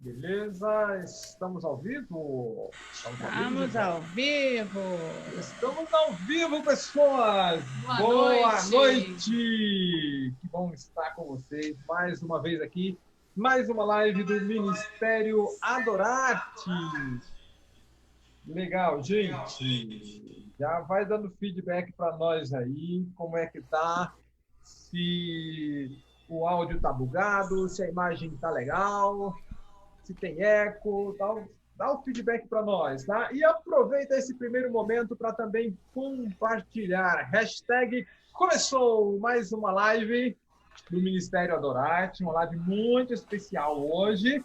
Beleza? Estamos ao vivo? Estamos ao vivo. Estamos ao vivo, pessoas! Boa noite! Que bom estar com vocês mais uma vez aqui. Mais uma live do Ministério Adorarte. Legal, gente. Já vai dando feedback para nós aí, como é que tá, se o áudio tá bugado, se a imagem tá legal, se tem eco, tal. Dá o feedback para nós, tá? E aproveita esse primeiro momento para também compartilhar. Hashtag começou mais uma live do Ministério Adorarte, uma live muito especial hoje.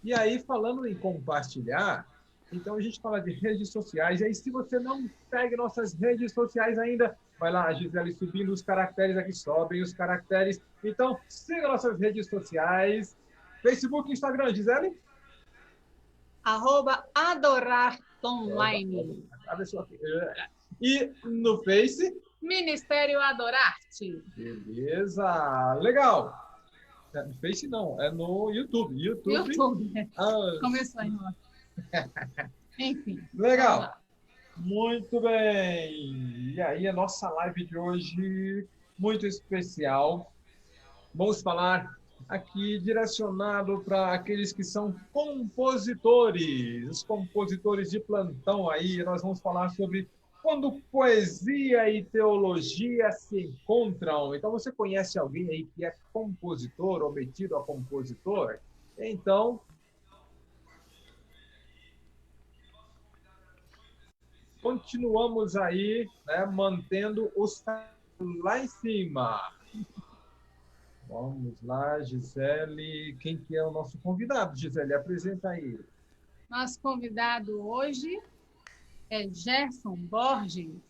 E aí, falando em compartilhar, então a gente fala de redes sociais. E aí, se você não segue nossas redes sociais ainda, vai lá, a Gisele subindo os caracteres aqui, sobem os caracteres. Então, siga nossas redes sociais. Facebook, Instagram, Gisele? @adorartonline. E no Face? Ministério Adorarte. Beleza, legal. No Face não, é no YouTube. YouTube. Começou, irmão. Enfim. Legal. Muito bem. E aí, a nossa live de hoje, muito especial. Vamos falar aqui direcionado para aqueles que são compositores, os compositores de plantão aí. Nós vamos falar sobre quando poesia e teologia se encontram. Então, você conhece alguém aí que é compositor ou metido a compositor? Então, continuamos aí, né, mantendo os lá em cima. Vamos lá, Gisele. Quem que é o nosso convidado, Gisele? Apresenta aí. Nosso convidado hoje é Gerson Borges.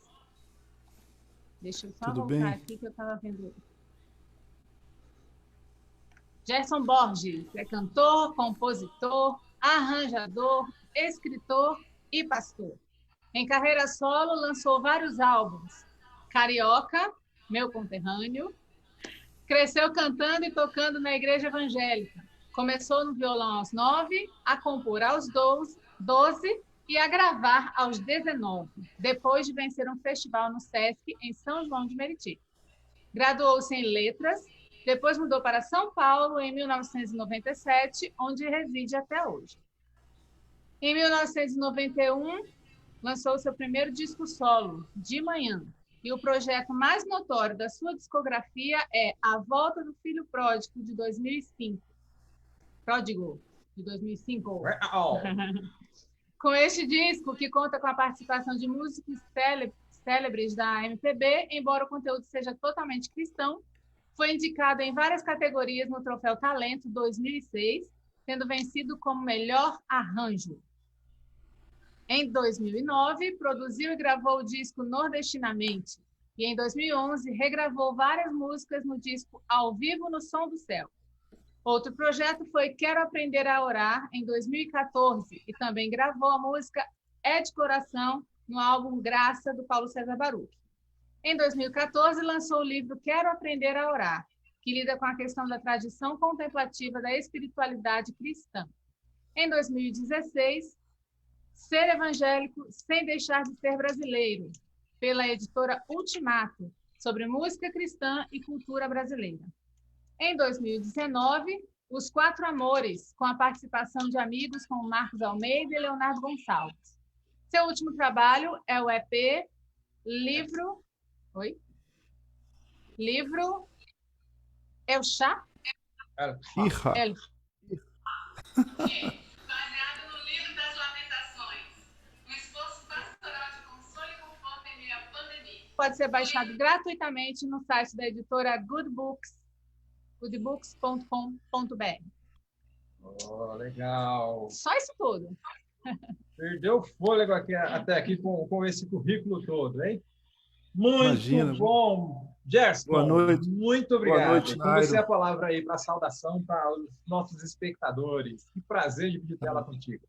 Deixa eu só voltar aqui que eu estava vendo. Gerson Borges é cantor, compositor, arranjador, escritor e pastor. Em carreira solo, lançou vários álbuns. Carioca, meu conterrâneo. Cresceu cantando e tocando na igreja evangélica. Começou no violão aos 9, a compor aos 12 e a gravar aos 19, depois de vencer um festival no Sesc em São João de Meriti. Graduou-se em letras, depois mudou para São Paulo em 1997, onde reside até hoje. Em 1991, lançou seu primeiro disco solo, De Manhã, e o projeto mais notório da sua discografia é A Volta do Filho Pródigo, de 2005. Pródigo, de 2005. Com este disco, que conta com a participação de músicos célebres da MPB, embora o conteúdo seja totalmente cristão, foi indicado em várias categorias no Troféu Talento 2006, tendo vencido como melhor arranjo. Em 2009, produziu e gravou o disco Nordestinamente, e em 2011 regravou várias músicas no disco Ao Vivo no Som do Céu. Outro projeto foi Quero Aprender a Orar, em 2014, e também gravou a música É de Coração no álbum Graça, do Paulo César Baruch. Em 2014, lançou o livro Quero Aprender a Orar, que lida com a questão da tradição contemplativa da espiritualidade cristã. Em 2016, Ser Evangélico Sem Deixar de Ser Brasileiro, pela editora Ultimato, sobre música cristã e cultura brasileira. Em 2019, Os Quatro Amores, com a participação de amigos como Marcos Almeida e Leonardo Gonçalves. Seu último trabalho é o EP Livro El Chá? El Pode ser baixado gratuitamente no site da editora goodbooks.com.br. Oh, legal. Só isso tudo. Perdeu o fôlego até aqui com esse currículo todo, hein? Muito bom. Gerson, boa noite. Muito obrigado. Boa noite, com você a palavra aí para a saudação para os nossos espectadores. Que prazer dividir tela contigo.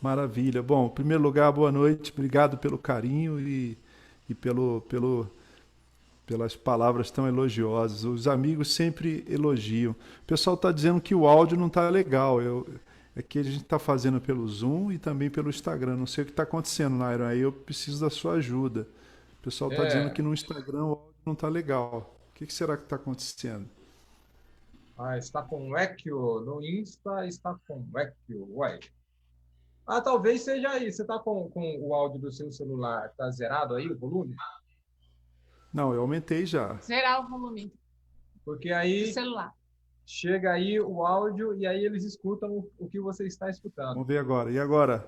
Maravilha. Bom, em primeiro lugar, boa noite. Obrigado pelo carinho e pelas palavras tão elogiosas. Os amigos sempre elogiam. O pessoal está dizendo que o áudio não está legal. É que a gente está fazendo pelo Zoom e também pelo Instagram. Não sei o que está acontecendo, Nairo. Aí eu preciso da sua ajuda. O pessoal está dizendo É, que no Instagram o áudio não está legal. O que será que está acontecendo? está com eco. No Insta está com eco. Ué. Ah, talvez seja aí. Você está com o áudio do seu celular. Está zerado aí o volume? Não, eu aumentei já. Zerar o volume Porque do aí celular. chega aí o áudio e aí eles escutam o que você está escutando. Vamos ver agora. E agora?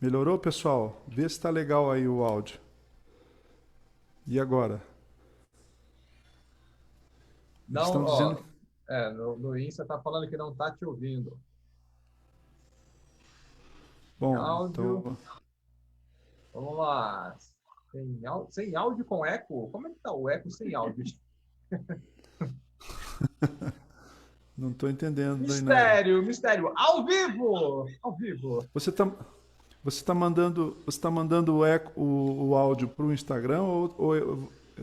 Melhorou, pessoal? Vê se está legal aí o áudio. E agora? Eles Não, estão dizendo. ó, no Insta está falando que não está te ouvindo. Bom, Áudio, então. vamos lá. Sem áudio com eco? Como é que tá o eco sem áudio? Não estou entendendo, aí, Nairo. Mistério, mistério. Ao vivo! Ao vivo. Você tá mandando o áudio para o Instagram ou a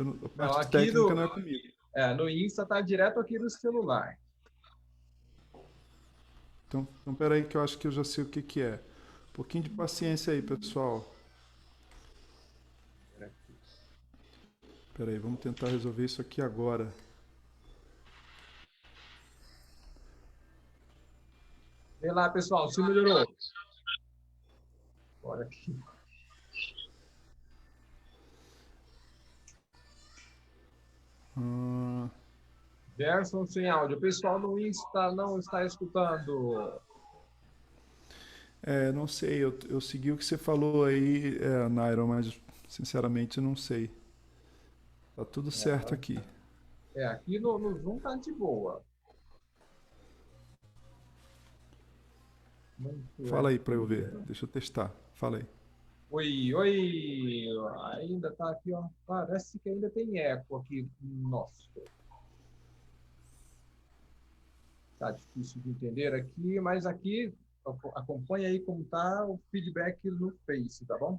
Não, parte aqui técnica não é comigo? no Insta tá direto aqui do celular. Então peraí que eu acho que eu já sei o que que é. Um pouquinho de paciência aí, pessoal. Peraí, vamos tentar resolver isso aqui agora. Vê lá, pessoal, se melhorou. Bora aqui. Hum, Gerson sem áudio. O pessoal no Insta não está escutando. não sei, eu segui o que você falou aí, Nairo, mas sinceramente não sei. Tá tudo certo aqui. Aqui no Zoom tá de boa. Muito Fala aí para eu aqui. ver. Deixa eu testar. Fala aí. Oi, oi. Ainda tá aqui, ó. Parece que ainda tem eco aqui. Nossa, tá difícil de entender aqui, mas aqui acompanha aí como tá o feedback no Face, tá bom?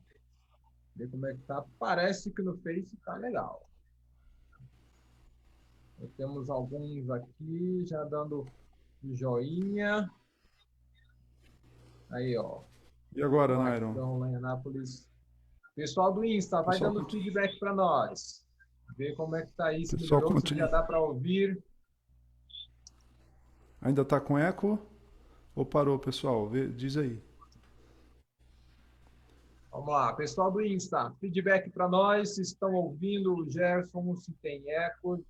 Vê como é que tá. Parece que no Face tá legal. Temos alguns aqui já dando joinha. Aí, ó. E agora, Nairon? Marcão lá em Anápolis. Pessoal do Insta, vai Pessoal, dando feedback para nós. Vê como é que tá aí, se pessoal melhorou, se já continua. dá para ouvir. Ainda tá com eco? Ou parou, pessoal? Diz aí. Vamos lá, pessoal do Insta, feedback para nós, se estão ouvindo o Gerson, se tem eco.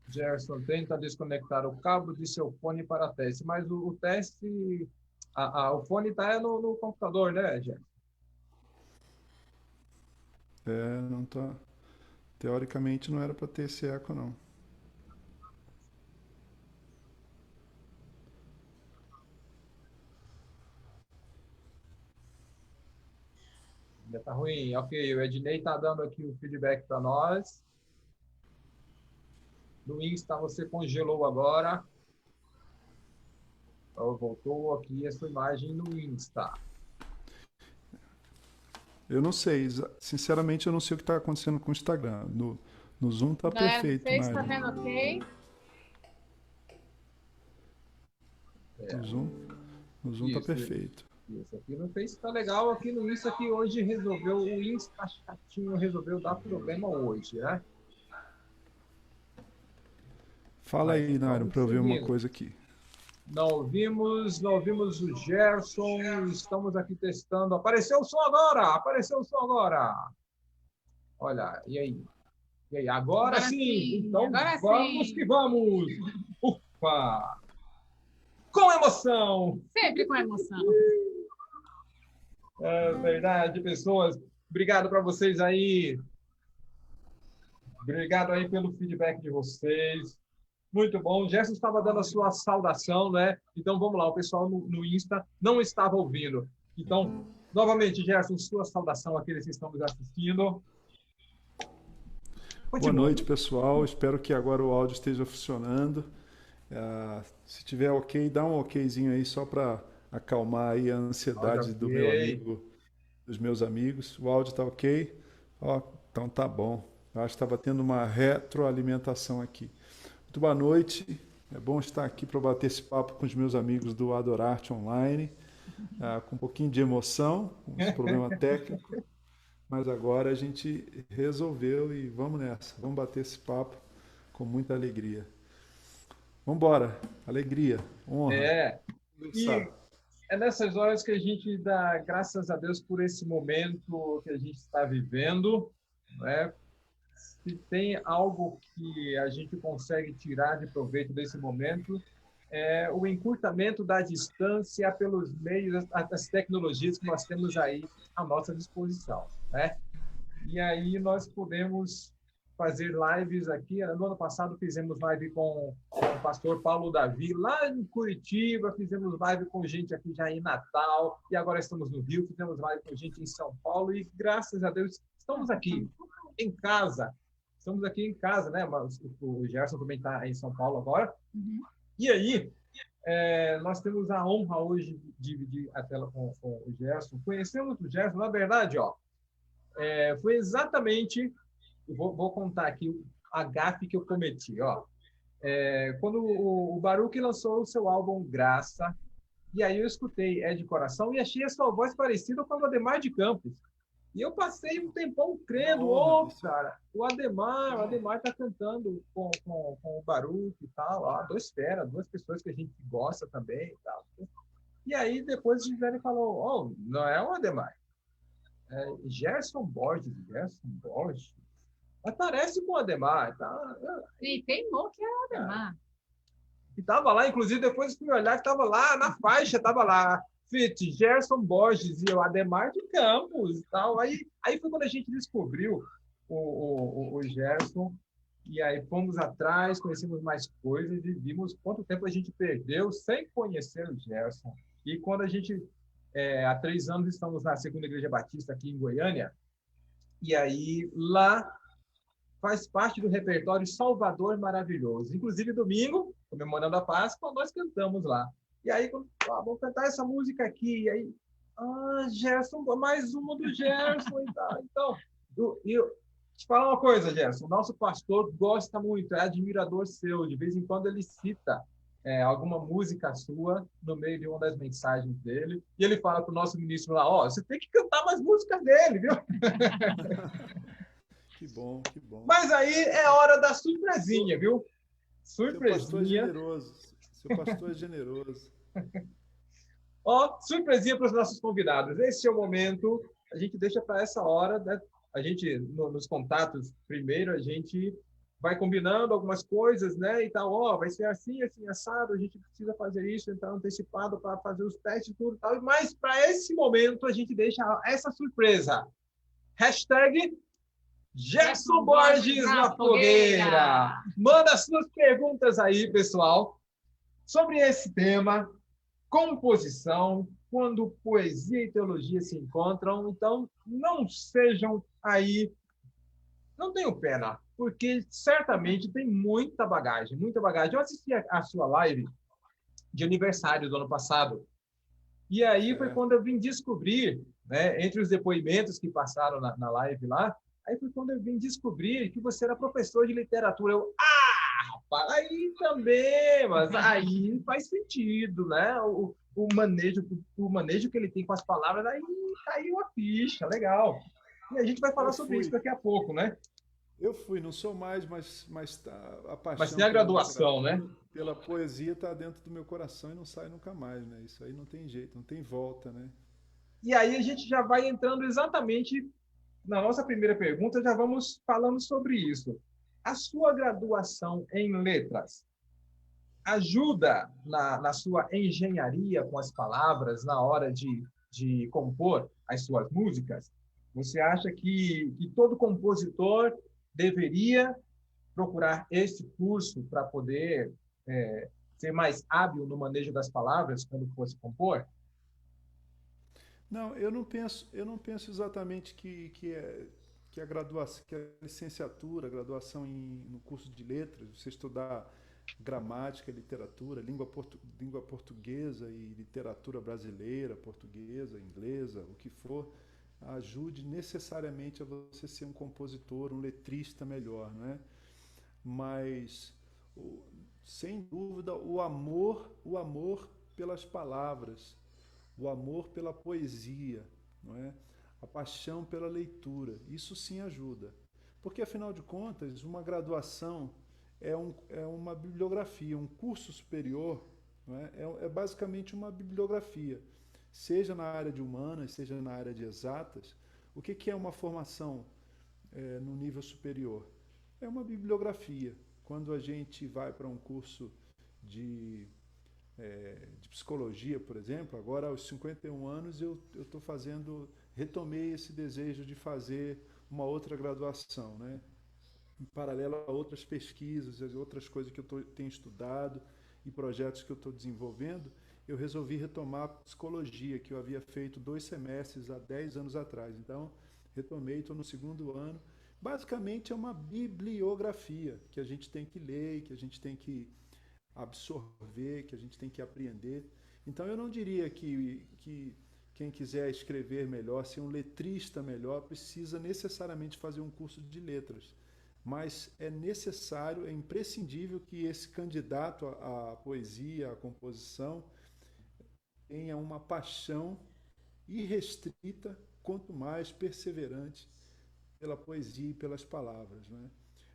Gerson, tenta desconectar o cabo de seu fone para teste, mas o teste, o fone está no computador, né, Gerson? Não tá. Teoricamente não era para ter esse eco, não. Ainda tá ruim. Ok, o Ednei está dando aqui o feedback para nós. No Insta você congelou agora. Voltou aqui a sua imagem no Insta. Eu não sei, sinceramente eu não sei o que está acontecendo com o Instagram. No Zoom tá Galera do perfeito, Face, tá Nairon. vendo ok? No Zoom tá Isso, perfeito. isso. Aqui no Face tá legal. Aqui no Insta que hoje resolveu, o Insta chatinho resolveu dar problema hoje, né? Fala Mas aí, Nairon, vamos para eu ver uma seguindo. coisa aqui. Não ouvimos o Gerson. Estamos aqui testando. Apareceu o som agora! Apareceu o som agora! Olha, e aí? E aí? Agora sim! Então agora vamos sim. que vamos! Ufa! Com emoção! Sempre com emoção. É verdade, pessoas. Obrigado para vocês aí. Obrigado aí pelo feedback de vocês. Muito bom. O Gerson estava dando a sua saudação, né? Então vamos lá, o pessoal no Insta não estava ouvindo. Então, novamente, Gerson, sua saudação àqueles que estão nos assistindo. Boa Continua. noite, pessoal. Espero que agora o áudio esteja funcionando. Se tiver ok, dá um okzinho aí só para acalmar aí a Áudio ansiedade do meu ok. amigo, dos meus amigos. O áudio tá ok. Ó, então tá bom. Eu acho que estava tendo uma retroalimentação aqui. Muito boa noite. É bom estar aqui para bater esse papo com os meus amigos do Adorarte Online, com um pouquinho de emoção, com esse problema técnico, mas agora a gente resolveu e vamos nessa. Vamos bater esse papo com muita alegria. Vamos embora. Alegria, honra. É, Conversar. e é nessas horas que a gente dá graças a Deus por esse momento que a gente está vivendo, né? Se tem algo que a gente consegue tirar de proveito desse momento, é o encurtamento da distância pelos meios, das tecnologias que nós temos aí à nossa disposição, né? E aí nós podemos fazer lives aqui. No ano passado fizemos live com o pastor Paulo Davi, lá em Curitiba, fizemos live com gente aqui já em Natal, e agora estamos no Rio, fizemos live com gente em São Paulo, e graças a Deus estamos aqui, em casa. Estamos aqui em casa, né? Mas o Gerson também está em São Paulo agora. Uhum. E aí, nós temos a honra hoje de dividir a tela com o Gerson. Conhecemos o Gerson, na verdade, ó, foi exatamente, vou contar aqui a gafe que eu cometi, ó. Quando o Baruch lançou o seu álbum Graça, e aí eu escutei É de Coração e achei a sua voz parecida com a do Ademar de Campos. E eu passei um tempão crendo, cara, o Ademar tá cantando com o Baruch e tal, ó, duas pessoas que a gente gosta também e tal. E aí depois o Gisele falou, não é o Ademar, Gerson Borges. Mas parece com o Ademar, tá? E teimou que é o Ademar. E tava lá, inclusive, depois fui olhar, que tava lá na faixa, tava lá, Fit, Gerson Borges e o Ademar de Campos e tal. Aí foi quando a gente descobriu o Gerson, e aí fomos atrás, conhecemos mais coisas e vimos quanto tempo a gente perdeu sem conhecer o Gerson. E quando a gente, há 3 anos, estamos na Segunda Igreja Batista aqui em Goiânia, e aí lá faz parte do repertório Salvador Maravilhoso. Inclusive, domingo, comemorando a Páscoa, nós cantamos lá. E aí, vamos cantar essa música aqui. E aí, Gerson, mais uma do Gerson e tal. Então, eu te falar uma coisa, Gerson. O nosso pastor gosta muito, é admirador seu. De vez em quando ele cita alguma música sua no meio de uma das mensagens dele. E ele fala para o nosso ministro lá, você tem que cantar mais músicas dele, viu? Que bom, que bom. Mas aí é hora da surpresinha, viu? Surpresinha. Seu pastor é generoso. Seu pastor é generoso. Surpresinha para os nossos convidados. Esse é o momento, a gente deixa para essa hora, né? A gente, nos contatos, primeiro, a gente vai combinando algumas coisas, né? E tal, vai ser assim, assim, assado, a gente precisa fazer isso, entrar antecipado para fazer os testes, tudo e tal. Mas para esse momento, a gente deixa essa surpresa. Hashtag Gerson Borges na fogueira. Manda suas perguntas aí, pessoal, sobre esse tema, composição, quando poesia e teologia se encontram. Então, não sejam aí, não tenham pena, porque certamente tem muita bagagem, muita bagagem. Eu assisti a sua live de aniversário do ano passado, e aí foi quando eu vim descobrir, né, entre os depoimentos que passaram na live lá, aí foi quando eu vim descobrir que você era professor de literatura. Rapaz, aí também, mas aí faz sentido, né? O manejo que ele tem com as palavras, aí caiu a ficha, legal. E a gente vai falar sobre isso daqui a pouco, né? Eu fui, não sou mais, mas a paixão... Mas tem a graduação, né? Pela poesia está dentro do meu coração e não sai nunca mais, né? Isso aí não tem jeito, não tem volta, né? E aí a gente já vai entrando exatamente na nossa primeira pergunta, já vamos falando sobre isso. A sua graduação em letras ajuda na sua engenharia com as palavras na hora de compor as suas músicas? Você acha que todo compositor deveria procurar esse curso para poder ser mais hábil no manejo das palavras quando fosse compor? Não, eu não penso exatamente que a graduação, que a licenciatura, a graduação no curso de letras, você estudar gramática, literatura, língua portuguesa e literatura brasileira, portuguesa, inglesa, o que for, ajude necessariamente a você ser um compositor, um letrista melhor, não é? Mas, sem dúvida, o amor pelas palavras, o amor pela poesia, não é? A paixão pela leitura, isso sim ajuda. Porque, afinal de contas, uma graduação é uma bibliografia, um curso superior, não é? É basicamente uma bibliografia, seja na área de humanas, seja na área de exatas. O que é uma formação no nível superior? É uma bibliografia. Quando a gente vai para um curso de, de psicologia, por exemplo, agora aos 51 anos eu estou fazendo, retomei esse desejo de fazer uma outra graduação, né? Em paralelo a outras pesquisas, as outras coisas que tenho estudado e projetos que eu estou desenvolvendo, eu resolvi retomar a psicologia, que eu havia feito 2 semestres há 10 anos atrás. Então, retomei, estou no segundo ano. Basicamente é uma bibliografia que a gente tem que ler, que a gente tem que absorver, que a gente tem que aprender. Então eu não diria que quem quiser escrever melhor, ser um letrista melhor, precisa necessariamente fazer um curso de letras. Mas é necessário, é imprescindível que esse candidato à poesia, à composição, tenha uma paixão irrestrita, quanto mais perseverante pela poesia e pelas palavras, né?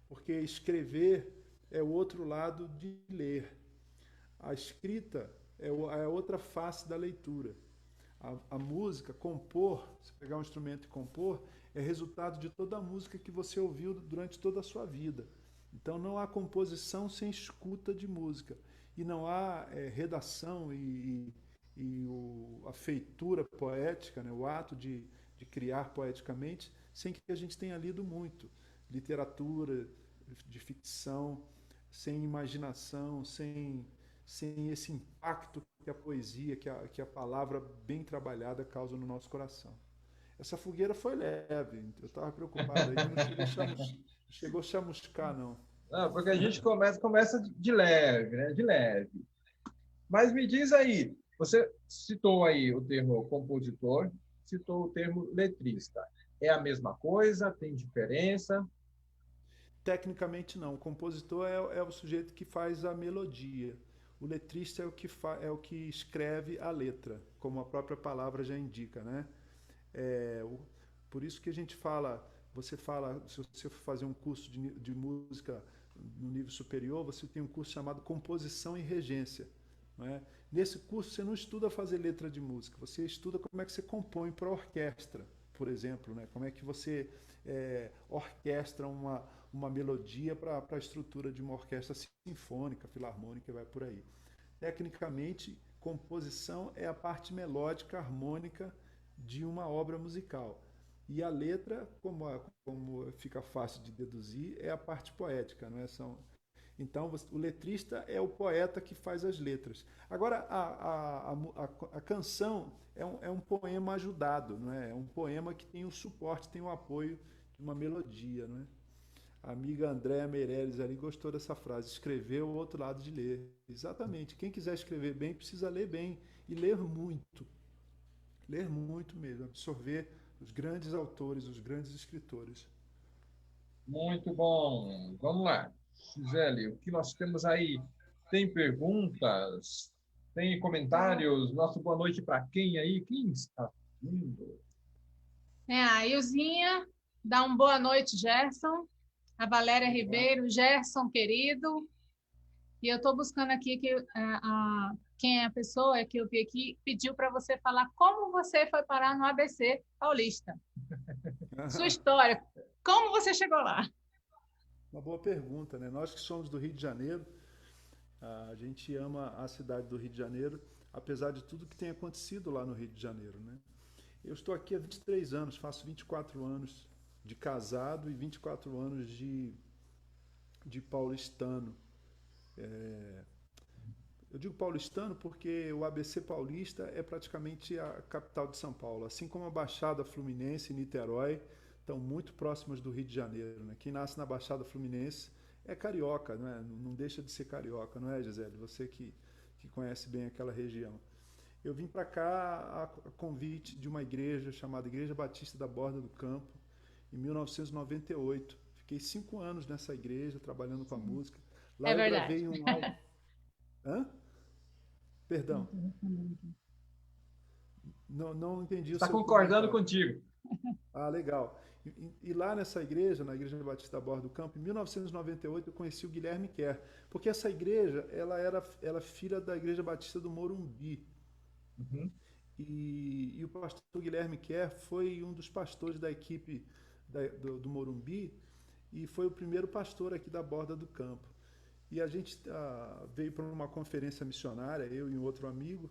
Porque escrever é o outro lado de ler. A escrita é a outra face da leitura. A música, compor, você pegar um instrumento e compor, é resultado de toda a música que você ouviu durante toda a sua vida. Então não há composição sem escuta de música. E não há redação a feitura poética, né, o ato de criar poeticamente, sem que a gente tenha lido muito. Literatura, de ficção, sem imaginação, sem esse impacto que a poesia, que a palavra bem trabalhada causa no nosso coração. Essa fogueira foi leve, eu estava preocupado aí, não chegou a chamuscar, não. Não, porque a gente começa de leve, né? De leve. Mas me diz aí, você citou aí o termo compositor, citou o termo letrista. É a mesma coisa? Tem diferença? Tecnicamente não. O compositor é o sujeito que faz a melodia. O letrista é o que escreve a letra, como a própria palavra já indica, né? É, por isso que a gente fala, se você for fazer um curso de música no nível superior, você tem um curso chamado Composição e Regência. Não é? Nesse curso você não estuda fazer letra de música, você estuda como é que você compõe para orquestra, por exemplo, né? Como é que você orquestra uma melodia para a estrutura de uma orquestra sinfônica, filarmônica e vai por aí. Tecnicamente, composição é a parte melódica, harmônica de uma obra musical. E a letra, como fica fácil de deduzir, é a parte poética, não é? Então, o letrista é o poeta que faz as letras. Agora, a canção é um poema ajudado, não é? É um poema que tem o suporte, tem o apoio de uma melodia, não é? A amiga Andréa Meirelles ali gostou dessa frase, escrever o outro lado de ler. Exatamente. Quem quiser escrever bem, precisa ler bem e ler muito. Ler muito mesmo, absorver os grandes autores, os grandes escritores. Muito bom. Vamos lá. Gisele, o que nós temos aí? Tem perguntas? Tem comentários? Nosso boa noite para quem aí? Quem está vindo? A Ilzinha, dá uma boa noite, Gerson. A Valéria Ribeiro, Gerson, querido. E eu estou buscando aqui quem é a pessoa que eu vi aqui, pediu para você falar como você foi parar no ABC Paulista. Sua história, como você chegou lá? Uma boa pergunta, né? Nós que somos do Rio de Janeiro, a gente ama a cidade do Rio de Janeiro, apesar de tudo que tem acontecido lá no Rio de Janeiro, né? Eu estou aqui há 23 anos, faço 24 anos de casado e 24 anos de paulistano. Eu digo paulistano porque o ABC Paulista é praticamente a capital de São Paulo, assim como a Baixada Fluminense e Niterói estão muito próximas do Rio de Janeiro, né? Quem nasce na Baixada Fluminense é carioca, não é? Não deixa de ser carioca, não é, Gisele? Você que conhece bem aquela região. Eu vim para cá a convite de uma igreja chamada Igreja Batista da Borda do Campo, em 1998. Fiquei 5 anos nessa igreja, trabalhando com a música. É Lá eu verdade. gravei um álbum. Hã? Perdão, não entendi o Está seu concordando comentário. contigo. Ah, legal. E lá nessa igreja, na Igreja Batista da Borda do Campo, em 1998 eu conheci o Guilherme Kerr, porque essa igreja, ela é filha da Igreja Batista do Morumbi. Uhum. E o pastor Guilherme Kerr foi um dos pastores da equipe do Morumbi e foi o primeiro pastor aqui da Borda do Campo. E a gente veio para uma conferência missionária, eu e um outro amigo,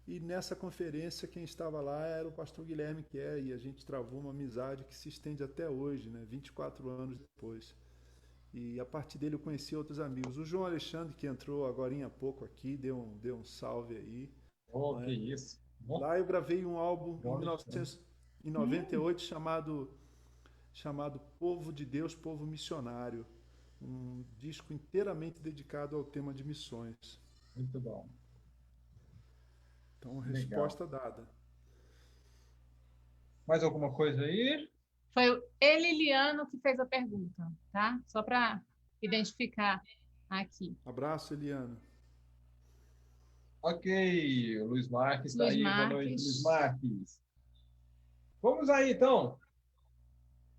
e nessa conferência quem estava lá era o pastor Guilherme Kerr, e a gente travou uma amizade que se estende até hoje, né, 24 anos depois. E a partir dele eu conheci outros amigos. O João Alexandre, que entrou agora há pouco aqui, deu um salve aí, Oh, não que é? isso. Bom, Lá eu gravei um álbum em João Alexandre. 1998 chamado Povo de Deus, Povo Missionário. Um disco inteiramente dedicado ao tema de missões. Muito bom. Então, Legal. resposta dada. Mais alguma coisa aí? Foi o Eliliano que fez a pergunta, tá? Só para identificar aqui. Abraço, Eliana. Ok, o Luiz Marques está Luiz aí. Boa noite, Luiz Marques. Marques. Vamos aí, então.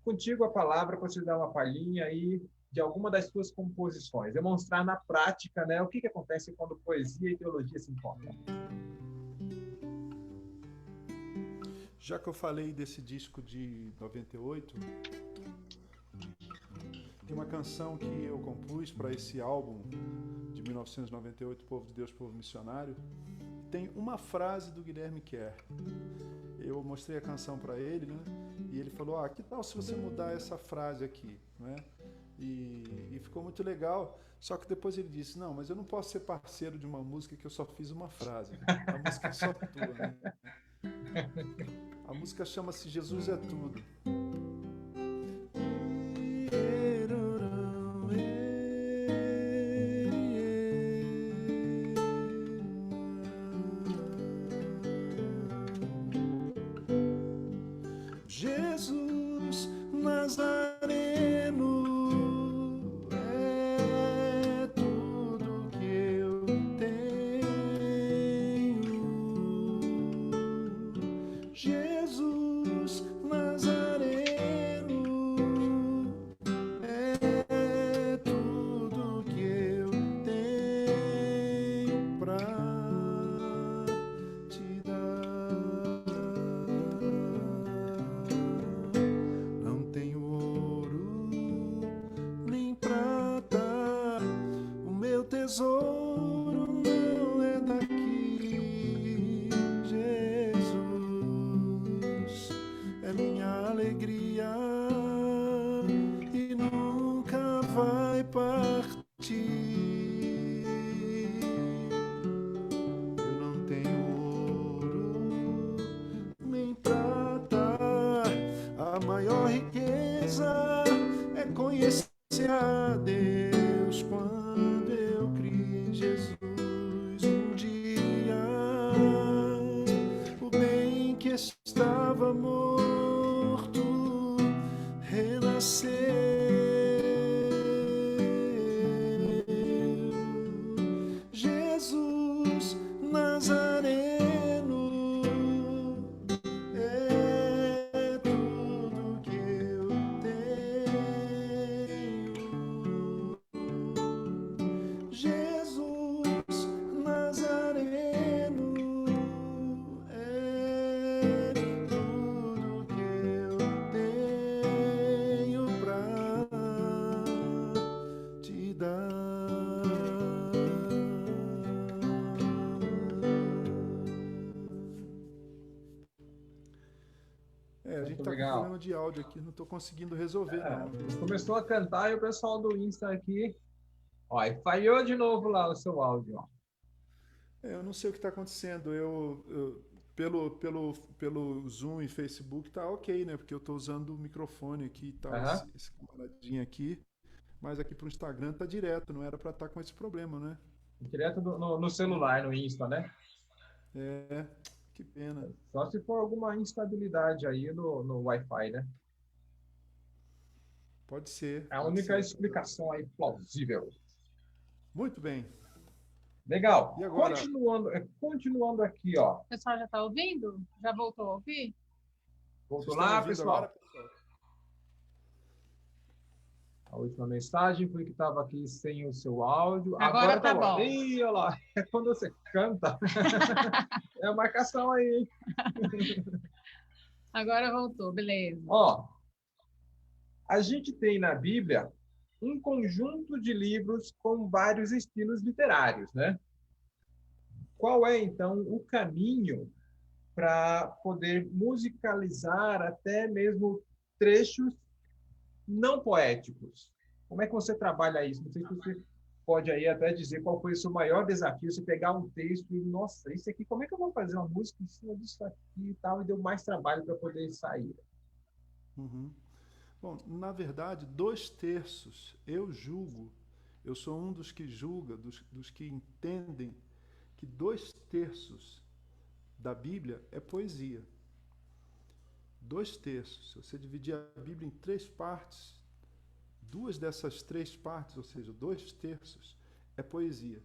Contigo a palavra para você dar uma palhinha aí de alguma das suas composições. Demonstrar na prática, né, o que acontece quando poesia e teologia se encontram. Já que eu falei desse disco de 98, tem uma canção que eu compus para esse álbum de 1998, Povo de Deus, Povo Missionário. Tem uma frase do Guilherme Kerr. Eu mostrei a canção para ele, né? E ele falou: que tal se você mudar essa frase aqui, né? E ficou muito legal. Só que depois ele disse: não, mas eu não posso ser parceiro de uma música que eu só fiz uma frase. A música é só tua, né? A música chama-se Jesus é Tudo. Jesus Nazareno é tudo que eu tenho. Jesus Nazareno é tudo que eu tenho pra te dar. Não tenho ouro nem prata, o meu tesouro não é daqui. Jesus é minha alegria e nunca vai partir. Eu não tenho ouro nem prata, a maior riqueza é conhecer a Deus. Quando eu criei Jesus um dia, o bem que estava morto renasceu. Jesus Nazareno é tudo que eu tenho. Jesus Nazareno é tudo que eu tenho pra te dar. A gente Muito tá com problema legal. de áudio aqui, não tô conseguindo resolver, não. Começou a cantar e o pessoal do Insta aqui, ó, e falhou de novo lá o seu áudio, ó. Eu não sei o que está acontecendo. Pelo Zoom e Facebook tá ok, né? Porque eu estou usando o microfone aqui e tal, Aham. esse camaradinho aqui. Mas aqui pro Instagram tá direto, não era para estar com esse problema, né? Direto no celular, no Insta, né? É, que pena. Só se for alguma instabilidade aí no Wi-Fi, né? Pode ser, É a pode única ser. explicação aí plausível. Muito bem. E Legal. agora, Continuando aqui, ó. O pessoal já está ouvindo? Já voltou a ouvir? vocês Voltou estão lá, ouvindo agora, pessoal. pessoal? A última mensagem foi que estava aqui sem o seu áudio. Agora Agora tá tá bom. bom. Ih, olha lá. É quando você canta. É a marcação aí, hein? Agora voltou, beleza. Ó, a gente tem na Bíblia um conjunto de livros com vários estilos literários, né? Qual é, então, o caminho para poder musicalizar até mesmo trechos não poéticos? Como é que você trabalha isso? Não sei se você pode aí até dizer qual foi o seu maior desafio, você pegar um texto e, nossa, isso aqui, como é que eu vou fazer uma música em cima disso aqui e tal, e deu mais trabalho para poder sair. Uhum. Bom, na verdade, 2/3, eu julgo, eu sou um dos que julga, dos que entendem que 2/3 da Bíblia é poesia. 2/3. Se você dividir a Bíblia em 3 partes, 2 dessas 3 partes, ou seja, 2/3, é poesia.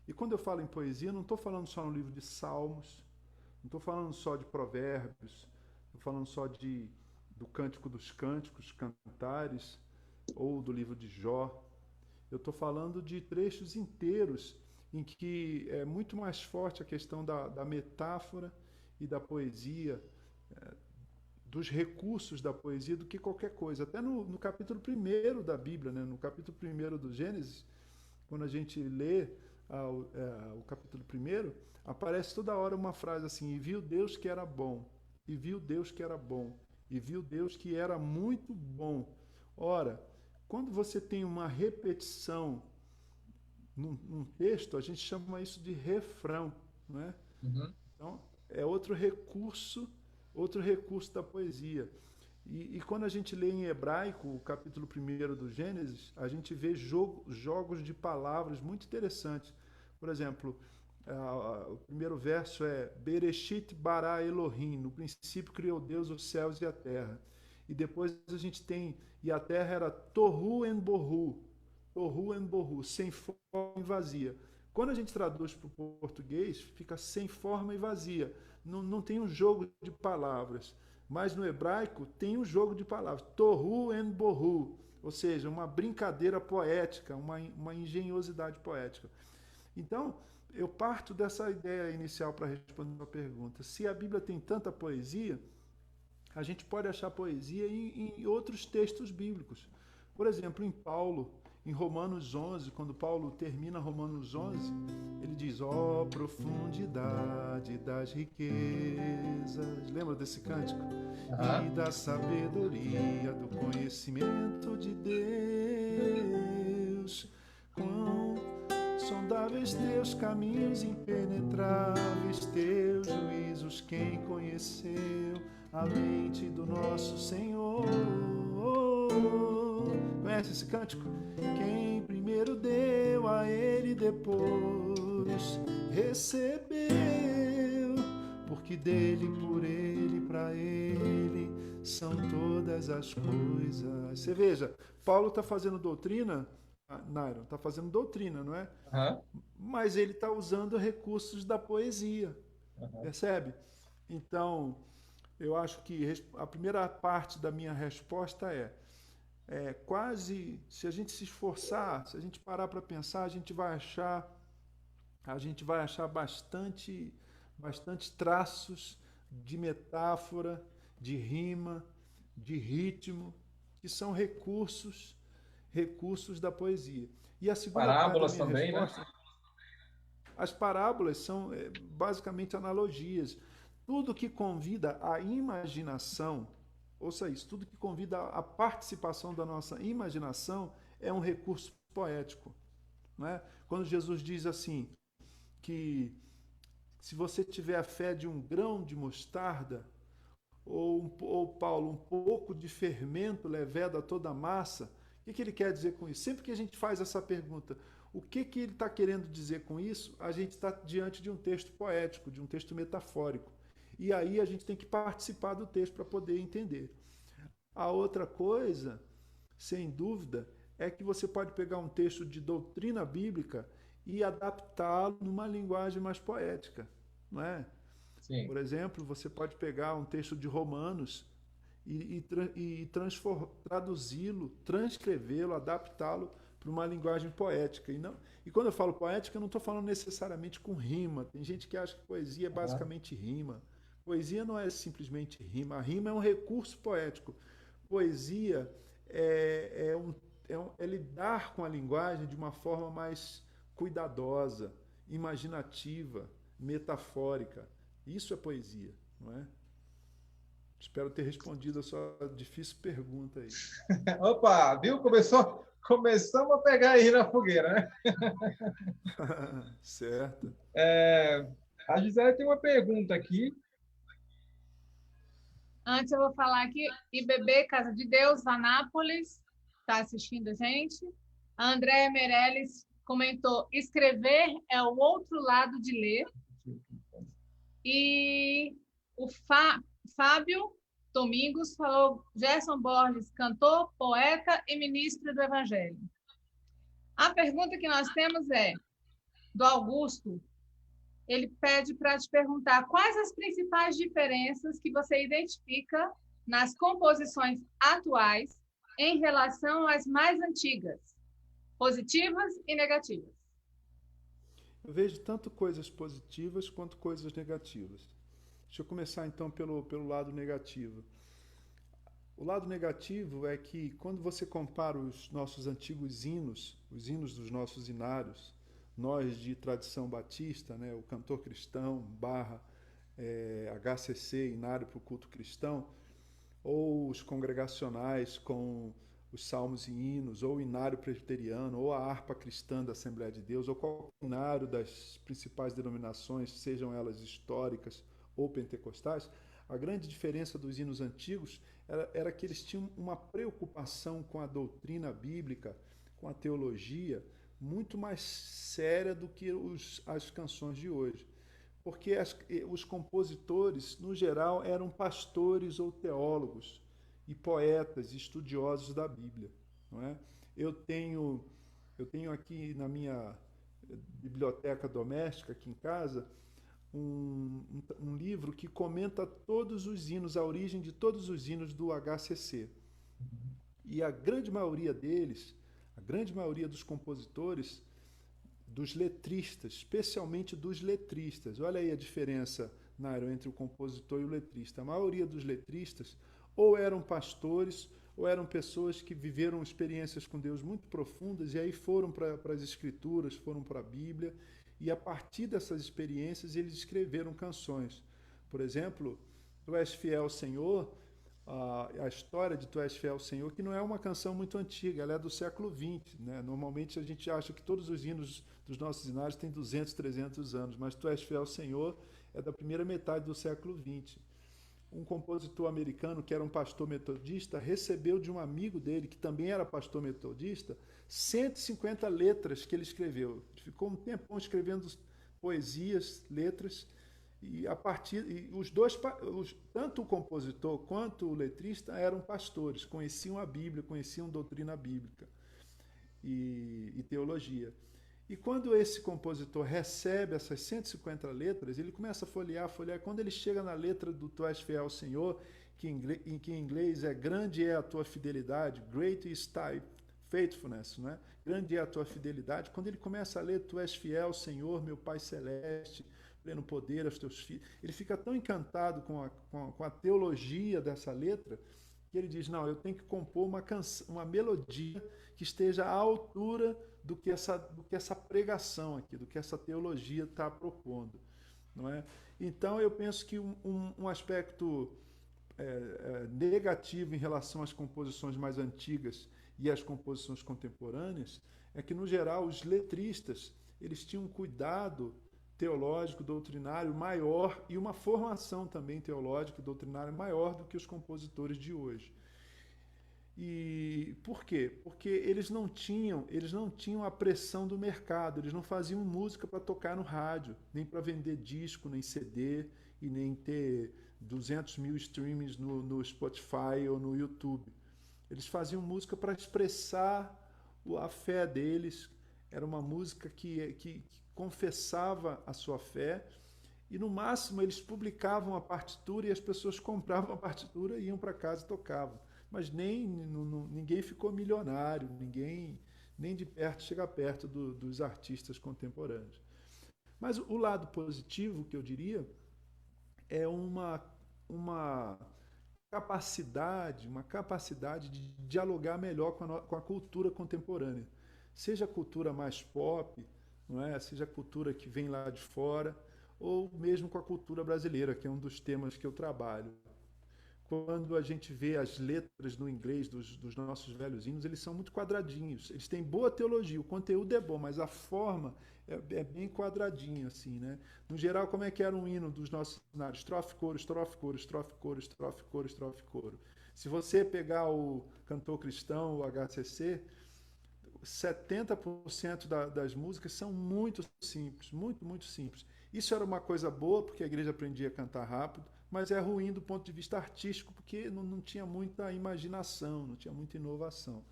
E quando eu falo em poesia, não estou falando só no livro de Salmos, não estou falando só de Provérbios, estou falando só do Cântico dos Cânticos, Cantares, ou do livro de Jó. Eu estou falando de trechos inteiros em que é muito mais forte a questão da metáfora e da poesia, dos recursos da poesia do que qualquer coisa. Até no capítulo 1º da Bíblia, né? No capítulo 1º do Gênesis, quando a gente lê o capítulo 1º, aparece toda hora uma frase assim: e viu Deus que era bom, e viu Deus que era bom, e viu Deus que era muito bom. Ora, quando você tem uma repetição num texto, a gente chama isso de refrão, não é? Uhum. Então, é outro recurso da poesia. E quando a gente lê em hebraico o capítulo 1º do Gênesis, a gente vê jogos de palavras muito interessantes. Por exemplo, o primeiro verso é Bereshit bara Elohim, no princípio criou Deus os céus e a terra. E depois a gente tem, e a terra era Tohu en Bohu, sem forma e vazia. Quando a gente traduz para o português, fica sem forma e vazia. Não tem um jogo de palavras. Mas no hebraico tem um jogo de palavras. Tohu en Bohu. Ou seja, uma brincadeira poética, uma engenhosidade poética. Então, eu parto dessa ideia inicial para responder a pergunta. Se a Bíblia tem tanta poesia, a gente pode achar poesia em outros textos bíblicos. Por exemplo, em Paulo, em Romanos 11, quando Paulo termina Romanos 11, ele diz: ó profundidade das riquezas. Lembra desse cântico? Uhum. E da sabedoria, do conhecimento de Deus. Quão sondáveis teus caminhos, impenetráveis teus juízos, quem conheceu a mente do nosso Senhor? Conhece esse cântico? Quem primeiro deu a ele, depois recebeu, porque dele, por ele, para ele são todas as coisas. Você veja, Paulo está fazendo doutrina, Nairon, está fazendo doutrina, não é? Uhum. Mas ele está usando recursos da poesia, Uhum. percebe? Então, eu acho que a primeira parte da minha resposta é quase, se a gente se esforçar, se a gente parar para pensar, a gente vai achar bastante traços de metáfora, de rima, de ritmo, que são recursos da poesia. E a segunda parte da Parábolas minha também, né? resposta, as parábolas são basicamente analogias. Tudo que convida a imaginação, ouça isso, tudo que convida a participação da nossa imaginação é um recurso poético. Não é? Quando Jesus diz assim, que se você tiver a fé de um grão de mostarda, ou Paulo, um pouco de fermento leveda toda a massa, o que ele quer dizer com isso? Sempre que a gente faz essa pergunta, O que ele está querendo dizer com isso? A gente está diante de um texto poético, de um texto metafórico. E aí a gente tem que participar do texto para poder entender. A outra coisa, sem dúvida, é que você pode pegar um texto de doutrina bíblica e adaptá-lo numa linguagem mais poética, não é? Sim. Por exemplo, você pode pegar um texto de Romanos e traduzi-lo, transcrevê-lo, adaptá-lo para uma linguagem poética. E quando eu falo poética, eu não estou falando necessariamente com rima. Tem gente que acha que poesia é basicamente rima. Poesia não é simplesmente rima. A rima é um recurso poético. Poesia é lidar com a linguagem de uma forma mais cuidadosa, imaginativa, metafórica. Isso é poesia, não é? Espero ter respondido a sua difícil pergunta aí. Opa, viu? Começamos a pegar aí na fogueira, né? Certo. A Gisele tem uma pergunta aqui. Antes eu vou falar aqui, IBB Casa de Deus, Anápolis, está assistindo a gente. A Andréa Meirelles comentou, escrever é o outro lado de ler. E o Fábio Domingos falou, Gerson Borges, cantor, poeta e ministro do Evangelho. A pergunta que nós temos é, do Augusto, ele pede para te perguntar quais as principais diferenças que você identifica nas composições atuais em relação às mais antigas, positivas e negativas. Eu vejo tanto coisas positivas quanto coisas negativas. Deixa eu começar então pelo lado negativo. O lado negativo é que quando você compara os nossos antigos hinos, os hinos dos nossos hinários, nós de tradição batista, né, o cantor cristão, barra HCC, hinário para o culto cristão, ou os congregacionais com os salmos e hinos, ou o hinário presbiteriano, ou a harpa cristã da Assembleia de Deus, ou qualquer hinário das principais denominações, sejam elas históricas ou pentecostais, a grande diferença dos hinos antigos era que eles tinham uma preocupação com a doutrina bíblica, com a teologia, muito mais séria do que as canções de hoje. Porque os compositores, no geral, eram pastores ou teólogos, e poetas, estudiosos da Bíblia. Não é? Eu tenho aqui na minha biblioteca doméstica, aqui em casa, um livro que comenta todos os hinos, a origem de todos os hinos do HCC. E a grande maioria deles, a grande maioria dos compositores, dos letristas, especialmente dos letristas. Olha aí a diferença, Nairo, entre o compositor e o letrista. A maioria dos letristas ou eram pastores ou eram pessoas que viveram experiências com Deus muito profundas e aí foram para as Escrituras, foram para a Bíblia, e a partir dessas experiências eles escreveram canções. Por exemplo, Tu és fiel, Senhor, a história de Tu és fiel, Senhor, que não é uma canção muito antiga, ela é do século XX. Né? Normalmente a gente acha que todos os hinos dos nossos hinários têm 200, 300 anos, mas Tu és fiel, Senhor é da primeira metade do século XX. Um compositor americano que era um pastor metodista recebeu de um amigo dele, que também era pastor metodista, 150 letras que ele escreveu. Ele ficou um tempão escrevendo poesias, letras, e tanto o compositor quanto o letrista eram pastores, conheciam a Bíblia, conheciam doutrina bíblica e teologia. E quando esse compositor recebe essas 150 letras, ele começa a folhear. Quando ele chega na letra do Tu és fiel, Senhor, que em inglês é grande é a tua fidelidade, great is thy faithfulness, né? Grande é a tua fidelidade. Quando ele começa a ler Tu és fiel, Senhor, meu Pai celeste, pleno poder aos teus filhos, ele fica tão encantado com a teologia dessa letra, que ele diz, não, eu tenho que compor uma melodia que esteja à altura do que essa pregação aqui, do que essa teologia está propondo. Não é? Então, eu penso que um aspecto negativo em relação às composições mais antigas e às composições contemporâneas é que, no geral, os letristas eles tinham um cuidado teológico, doutrinário maior e uma formação também teológica e doutrinária maior do que os compositores de hoje. E por quê? Porque eles não tinham a pressão do mercado, eles não faziam música para tocar no rádio, nem para vender disco, nem CD, e nem ter 200 mil streamings no Spotify ou no YouTube. Eles faziam música para expressar a fé deles, era uma música que confessava a sua fé, e no máximo eles publicavam a partitura e as pessoas compravam a partitura, iam para casa e tocavam. Mas ninguém ficou milionário, ninguém nem de perto chega perto dos artistas contemporâneos. Mas o lado positivo, que eu diria, é uma uma capacidade de dialogar melhor com a cultura contemporânea. Seja a cultura mais pop, não é? Seja a cultura que vem lá de fora, ou mesmo com a cultura brasileira, que é um dos temas que eu trabalho. Quando a gente vê as letras no inglês dos nossos velhos hinos, eles são muito quadradinhos. Eles têm boa teologia, o conteúdo é bom, mas a forma é bem quadradinho, assim, né? No geral, como é que era um hino dos nossos cenários? Estrofe, coro, estrofe, coro, estrofe, coro, estrofe, coro, estrofe, coro. Se você pegar o cantor cristão, o HCC, 70% das músicas são muito simples, muito, muito simples. Isso era uma coisa boa, porque a igreja aprendia a cantar rápido, mas é ruim do ponto de vista artístico, porque não tinha muita imaginação, não tinha muita inovação.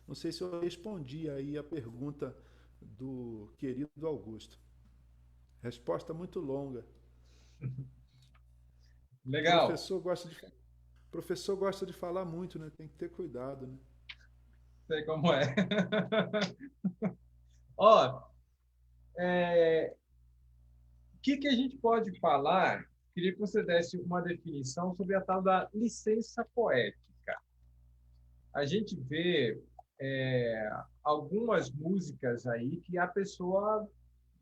Não sei se eu respondi aí a pergunta do querido Augusto. Resposta muito longa. Legal. Professor gosta de, professor gosta de falar muito, né? Tem que ter cuidado, né? Sei como é. Ó, o que que a gente pode falar? Queria que você desse uma definição sobre a tal da licença poética. A gente vê algumas músicas aí que a pessoa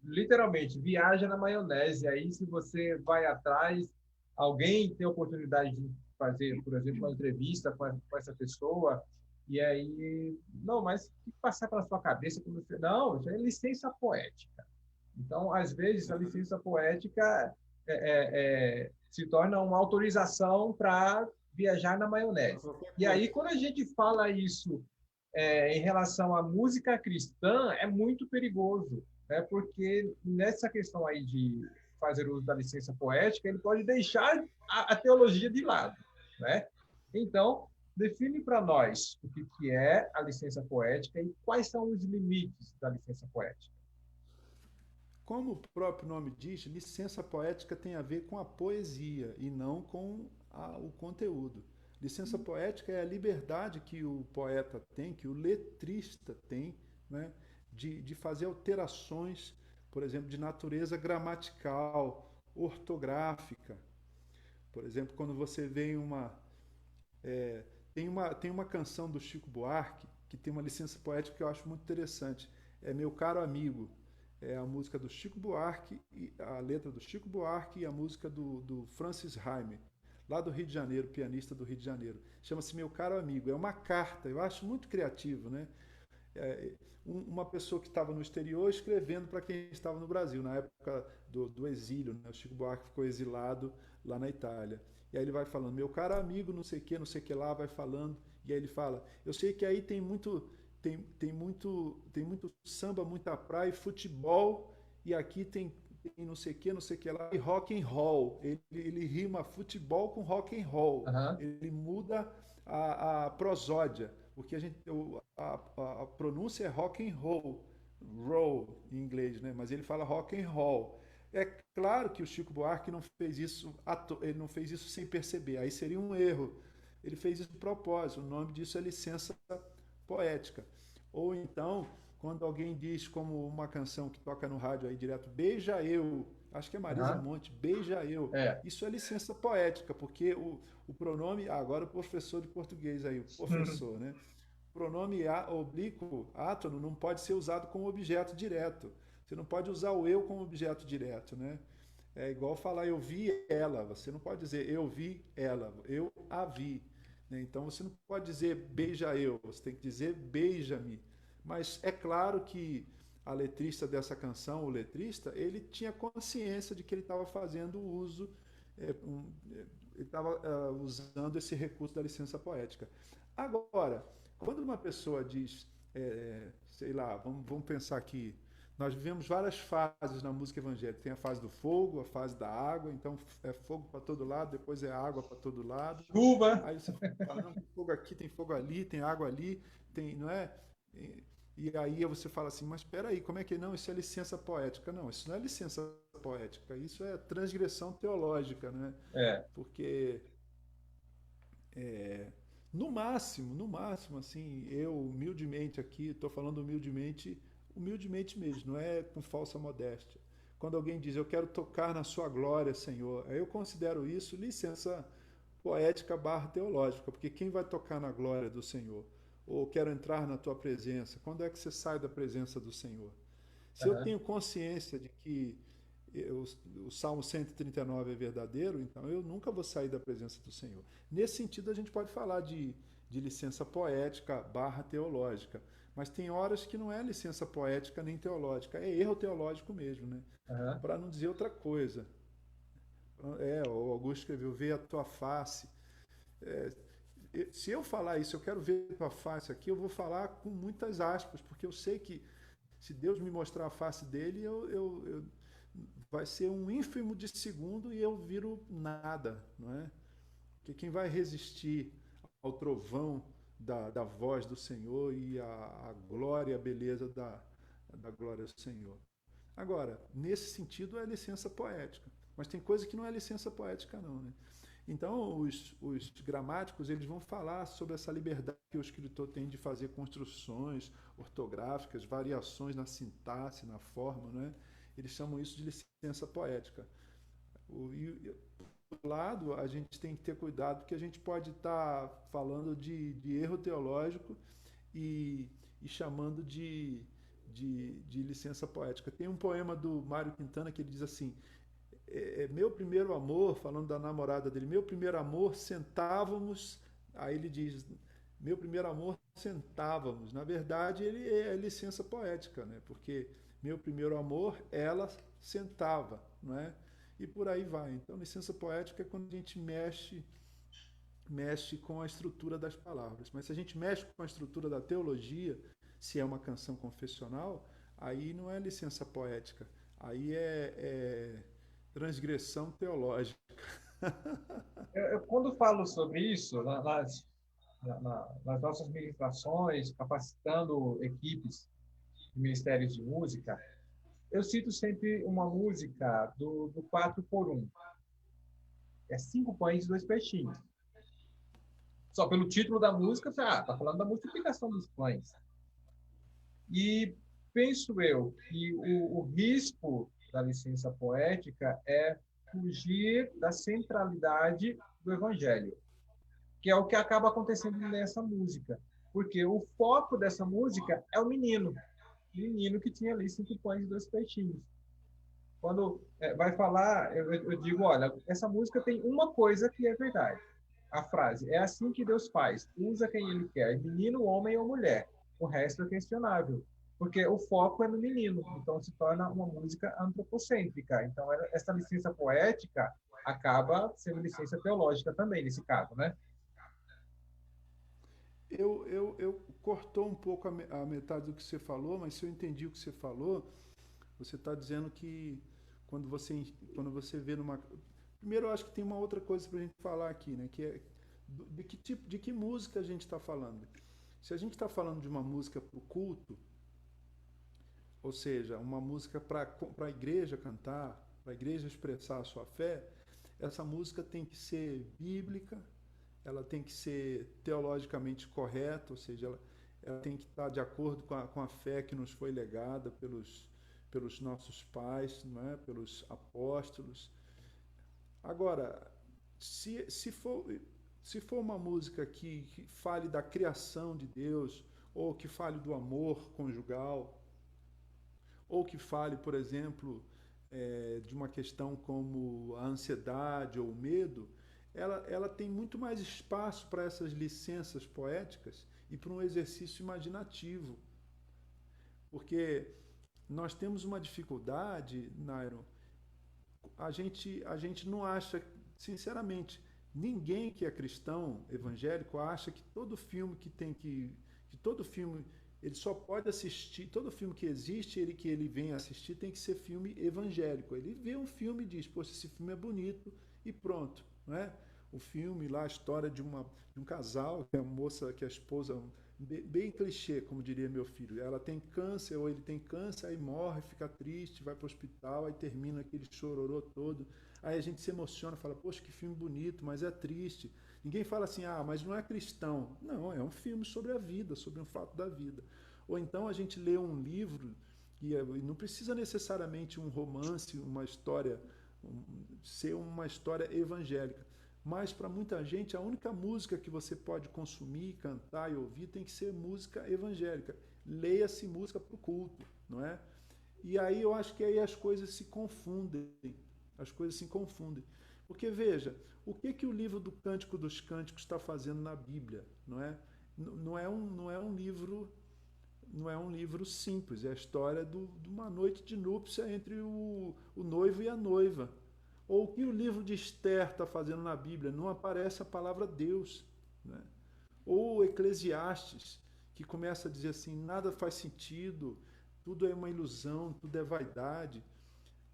literalmente viaja na maionese. Aí, se você vai atrás, alguém tem a oportunidade de fazer, por exemplo, uma entrevista com essa pessoa, e aí, não, mas o que passar pela sua cabeça quando você. Não, isso é licença poética. Então, às vezes, a licença poética se torna uma autorização para viajar na Para maionese. qualquer E aí, coisa. quando a gente fala isso em relação à música cristã, é muito perigoso, né? Porque nessa questão aí de fazer uso da licença poética, ele pode deixar a teologia de lado, né? Então, define para nós o que é a licença poética e quais são os limites da licença poética. Como o próprio nome diz, licença poética tem a ver com a poesia e não com o conteúdo. Licença poética é a liberdade que o poeta tem, que o letrista tem, né, de fazer alterações, por exemplo, de natureza gramatical, ortográfica. Por exemplo, quando você vê é, tem uma canção do Chico Buarque que tem uma licença poética que eu acho muito interessante. É Meu Caro Amigo. É a música do Chico Buarque, a letra do Chico Buarque e a música do Francis Raime, lá do Rio de Janeiro, pianista do Rio de Janeiro. Chama-se Meu Caro Amigo. É uma carta, eu acho muito criativo, né? Uma pessoa que estava no exterior escrevendo para quem estava no Brasil, na época do exílio, né? O Chico Buarque ficou exilado lá na Itália. E aí ele vai falando, meu caro amigo, não sei que lá, vai falando, e aí ele fala, eu sei que aí tem muito samba, muita praia, futebol, e aqui tem não sei que lá, e rock and roll. Ele rima futebol com rock and roll. Uhum. Ele muda a prosódia, porque a pronúncia é rock and roll em inglês, né? Mas ele fala rock and roll. É claro que o Chico Buarque não fez isso, ele não fez isso sem perceber. Aí seria um erro. Ele fez isso de propósito. O nome disso é licença poética. Ou então, quando alguém diz, como uma canção que toca no rádio aí direto, beija eu, acho que é Marisa Uhum. Monte, beija eu. É. Isso é licença poética, porque o pronome, agora o professor de português aí, o professor, né? O pronome oblíquo, átono, não pode ser usado como objeto direto. Você não pode usar o eu como objeto direto, né? É igual falar eu vi ela. Você não pode dizer eu vi ela, eu a vi, né? Então você não pode dizer beija eu, você tem que dizer beija-me. Mas é claro que a letrista dessa canção, o letrista, ele tinha consciência de que ele estava fazendo uso ele estava usando esse recurso da licença poética. Agora, quando uma pessoa diz, sei lá, vamos pensar aqui, nós vivemos várias fases na música evangélica. Tem a fase do fogo, a fase da água, então é fogo para todo lado, depois é água para todo lado. Chuva. Aí você fala, não, tem fogo aqui, tem fogo ali, tem água ali, tem, não é? E aí você fala assim, mas espera aí, como é que não? Isso é licença poética. Não, isso não é licença poética, isso é transgressão teológica, né? É. Porque no máximo, assim, eu humildemente aqui, estou falando humildemente, humildemente mesmo, não é com falsa modéstia. Quando alguém diz, eu quero tocar na sua glória, Senhor, aí eu considero isso licença poética barra teológica, porque quem vai tocar na glória do Senhor? Ou quero entrar na tua presença? Quando é que você sai da presença do Senhor? Se eu Aham. tenho consciência de que o Salmo 139 é verdadeiro, então eu nunca vou sair da presença do Senhor. Nesse sentido, a gente pode falar de licença poética barra teológica, mas tem horas que não é licença poética nem teológica, é erro teológico mesmo, né? Aham. Para não dizer outra coisa. O Augusto escreveu, vê a tua face. É, se eu falar isso, eu quero ver a tua face aqui, eu vou falar com muitas aspas, porque eu sei que se Deus me mostrar a face dele, vai ser um ínfimo de segundo e eu viro nada, não é? Porque quem vai resistir ao trovão da voz do Senhor e a glória, a beleza da glória do Senhor? Agora, nesse sentido é licença poética, mas tem coisa que não é licença poética não, né? Então, os gramáticos eles vão falar sobre essa liberdade que o escritor tem de fazer construções ortográficas, variações na sintaxe, na forma, né? Eles chamam isso de licença poética. Do lado, a gente tem que ter cuidado, porque a gente pode estar falando de erro teológico e chamando de licença poética. Tem um poema do Mário Quintana que ele diz assim: meu primeiro amor, falando da namorada dele, meu primeiro amor, sentávamos. Aí ele diz, meu primeiro amor, sentávamos. Na verdade, ele é licença poética, né? Porque meu primeiro amor, ela sentava, não é? E por aí vai. Então, licença poética é quando a gente mexe com a estrutura das palavras. Mas se a gente mexe com a estrutura da teologia, se é uma canção confessional, aí não é licença poética, aí é transgressão teológica. Quando falo sobre isso, nas nossas ministrações, capacitando equipes de ministérios de música, eu cito sempre uma música do 4 por um. É 5 pães e 2 peixinhos. Só pelo título da música, tá falando da multiplicação dos pães. E penso eu que o risco da licença poética é fugir da centralidade do evangelho, que é o que acaba acontecendo nessa música. Porque o foco dessa música é o menino que tinha ali 5 pães e 2 peixinhos. Quando vai falar, eu digo, olha, essa música tem uma coisa que é verdade. A frase, é assim que Deus faz, usa quem Ele quer, menino, homem ou mulher. O resto é questionável, porque o foco é no menino, então se torna uma música antropocêntrica. Então, essa licença poética acaba sendo licença teológica também, nesse caso, né? Eu cortou um pouco a metade do que você falou, mas se eu entendi o que você falou, você está dizendo que quando você vê numa. Primeiro, eu acho que tem uma outra coisa para a gente falar aqui, né? Que é de que tipo, de que música a gente está falando. Se a gente está falando de uma música para o culto, ou seja, uma música para a igreja cantar, para a igreja expressar a sua fé, essa música tem que ser bíblica, ela tem que ser teologicamente correta, ou seja, ela tem que estar de acordo com a fé que nos foi legada pelos nossos pais, não é? Pelos apóstolos. Agora, se for uma música que fale da criação de Deus, ou que fale do amor conjugal, ou que fale, por exemplo, de uma questão como a ansiedade ou o medo, ela tem muito mais espaço para essas licenças poéticas e para um exercício imaginativo. Porque nós temos uma dificuldade, Nairo, a gente não acha. sinceramente, ninguém que é cristão evangélico acha que todo filme que todo filme ele só pode assistir, todo filme que existe, que ele vem assistir tem que ser filme evangélico. Ele vê um filme e diz, poxa, esse filme é bonito e pronto, não é? O filme lá, a história de um casal, que a moça, que a esposa, bem clichê, como diria meu filho, ela tem câncer ou ele tem câncer, aí morre, fica triste, vai para o hospital, aí termina aquele chororô todo, aí a gente se emociona, fala, poxa, que filme bonito, mas é triste. Ninguém fala assim, ah, mas não é cristão. Não, é um filme sobre a vida, sobre um fato da vida. Ou então a gente lê um livro, e não precisa necessariamente um romance, uma história, ser uma história evangélica. Mas para muita gente, a única música que você pode consumir, cantar e ouvir tem que ser música evangélica. Leia-se música para o culto, não é? E aí eu acho que aí as coisas se confundem. As coisas se confundem. Porque veja, o que o livro do Cântico dos Cânticos está fazendo na Bíblia, não é? Não é um livro, não é um livro simples. É a história de uma noite de núpcia entre o noivo e a noiva. Ou o que o livro de Esther está fazendo na Bíblia? Não aparece a palavra Deus. Né? Ou Eclesiastes, que começa a dizer assim, nada faz sentido, tudo é uma ilusão, tudo é vaidade.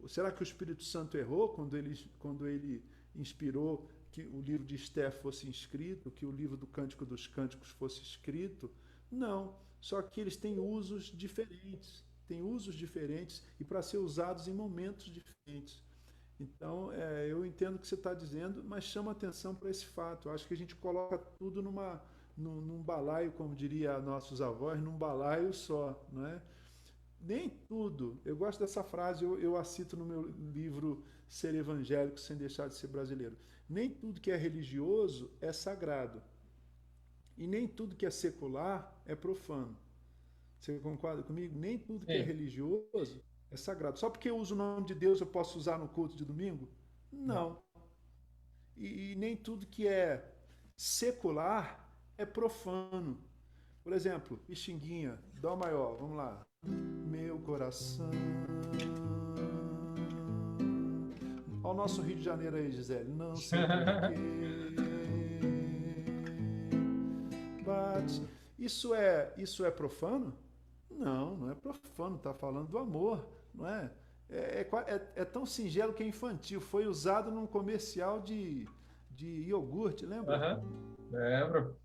Ou será que o Espírito Santo errou quando ele inspirou que o livro de Esther fosse escrito, que o livro do Cântico dos Cânticos fosse escrito? Não, só que eles têm usos diferentes. Têm usos diferentes e para ser usados em momentos diferentes. Então, eu entendo o que você está dizendo, mas chama atenção para esse fato. Eu acho que a gente coloca tudo num balaio, como diria nossos avós, num balaio só, não é? Nem tudo. Eu gosto dessa frase, eu a cito no meu livro Ser Evangélico Sem Deixar de Ser Brasileiro. Nem tudo que é religioso é sagrado. E nem tudo que é secular é profano. Você concorda comigo? Nem tudo que é religioso é sagrado. Só porque eu uso o nome de Deus eu posso usar no culto de domingo? Não. E nem tudo que é secular é profano. Por exemplo, Pixinguinha, Dó maior, vamos lá. Meu coração. Ao nosso Rio de Janeiro aí, Gisele. Não sei porquê. Bate. Isso é profano? Não, não é profano, está falando do amor, não é? É tão singelo que é infantil. Foi usado num comercial de iogurte, lembra? Lembro.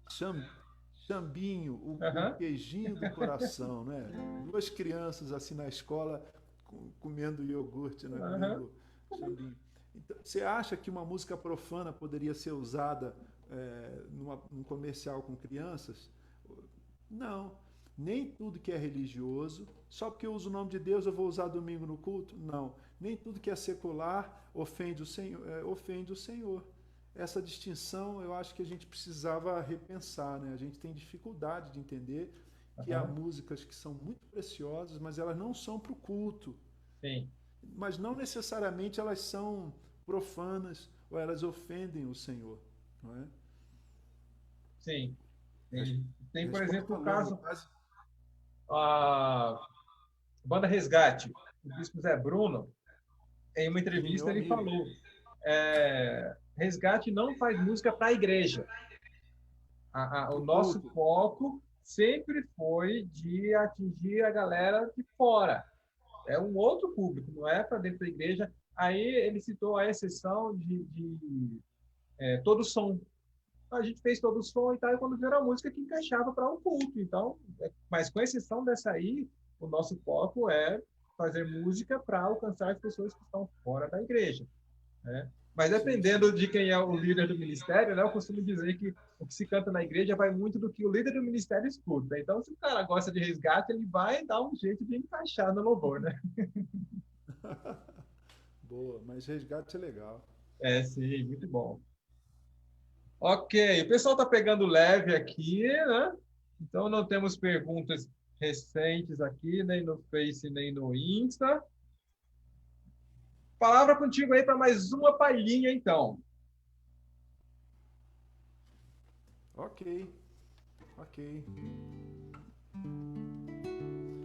Chambinho, o queijinho do coração, né? Duas crianças assim na escola comendo iogurte, né? Comendo chambinho. Então, você acha que uma música profana poderia ser usada num comercial com crianças? Não. Nem tudo que é religioso, só porque eu uso o nome de Deus eu vou usar domingo no culto? Não. Nem tudo que é secular ofende o Senhor. Essa distinção eu acho que a gente precisava repensar, né? A gente tem dificuldade de entender que há músicas que são muito preciosas, mas elas não são para o culto. Sim. Mas não necessariamente elas são profanas ou elas ofendem o Senhor, não é? Sim. Tem, por exemplo, o caso a banda Resgate, o bispo Zé Bruno, em uma entrevista ele falou, Resgate não faz música para a igreja. O nosso foco sempre foi de atingir a galera de fora. É um outro público, não é para dentro da igreja. Aí ele citou a exceção de todo som. A gente fez todo o som e tal, e quando viu a música que encaixava para um culto. Então, mas com exceção dessa aí, o nosso foco é fazer música para alcançar as pessoas que estão fora da igreja. Né? Mas dependendo de quem é o líder do ministério, né, eu costumo dizer que o que se canta na igreja vai muito do que o líder do ministério escuta. Então, se o cara gosta de Resgate, ele vai dar um jeito de encaixar no louvor, né? Boa, mas Resgate é legal. Sim, muito bom. Ok, o pessoal está pegando leve aqui, né? Então, não temos perguntas recentes aqui, nem no Face, nem no Insta. Palavra contigo aí para mais uma palhinha, então. Ok.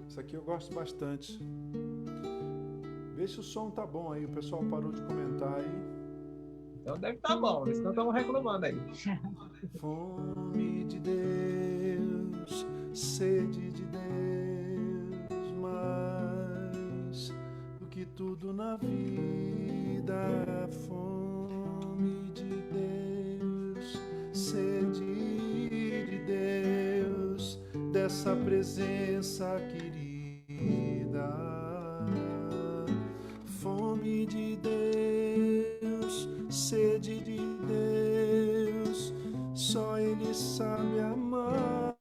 Isso aqui eu gosto bastante. Vê se o som tá bom aí. O pessoal parou de comentar aí. Então deve estar bom, eles não estão reclamando aí. Fome de Deus, sede de Deus, mais do que tudo na vida. Fome de Deus, sede de Deus, dessa presença querida. Fome de Deus, sede de Deus, só Ele sabe amar.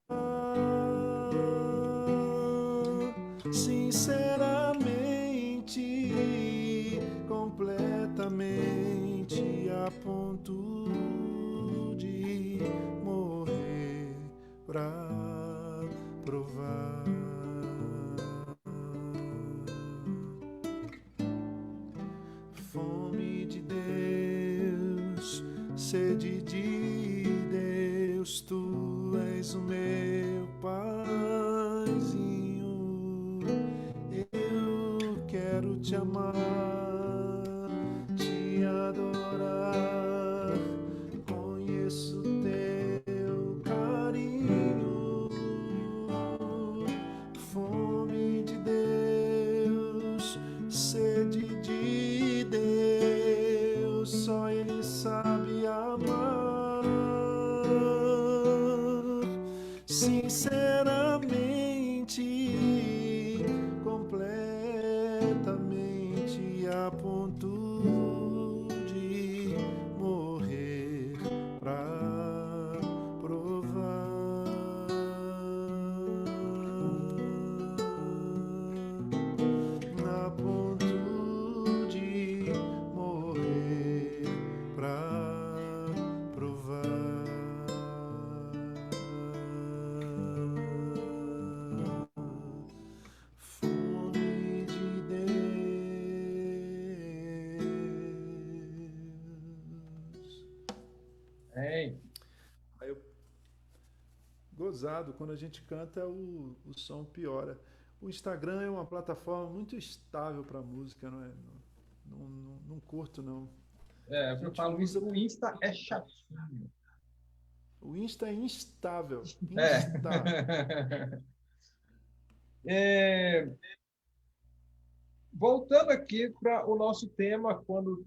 Sinceramente, completamente, a ponto de morrer pra provar. Fome de Deus, sede de Deus, tu és o meu paizinho. Eu quero te amar, te adorar, conheço teu carinho. Fome de Deus, sede de Deus, só Ele sabe amar. Sinceramente, completamente, a ponto de morrer pra provar. A ponto de morrer pra provar. Fome de Deus. Hein? Aí eu, gozado, quando a gente canta, o som piora. O Instagram é uma plataforma muito estável para música, não é? Não curto, não. É, A eu gente falo usa. isso, o Insta é chatinho. O Insta é instável. Instável. É. É, voltando aqui para o nosso tema, quando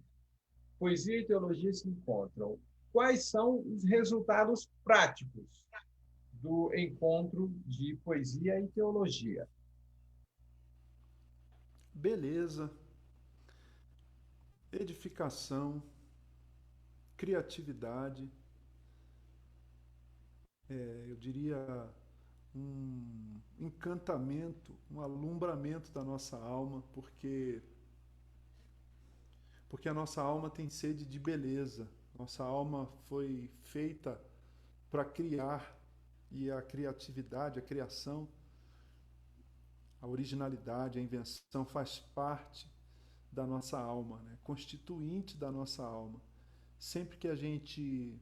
poesia e teologia se encontram, quais são os resultados práticos do encontro de poesia e teologia? Beleza, edificação, criatividade, eu diria um encantamento, um alumbramento da nossa alma, porque a nossa alma tem sede de beleza. Nossa alma foi feita para criar, e a criatividade, a criação, a originalidade, a invenção faz parte da nossa alma, né? Constituinte da nossa alma. Sempre que a gente,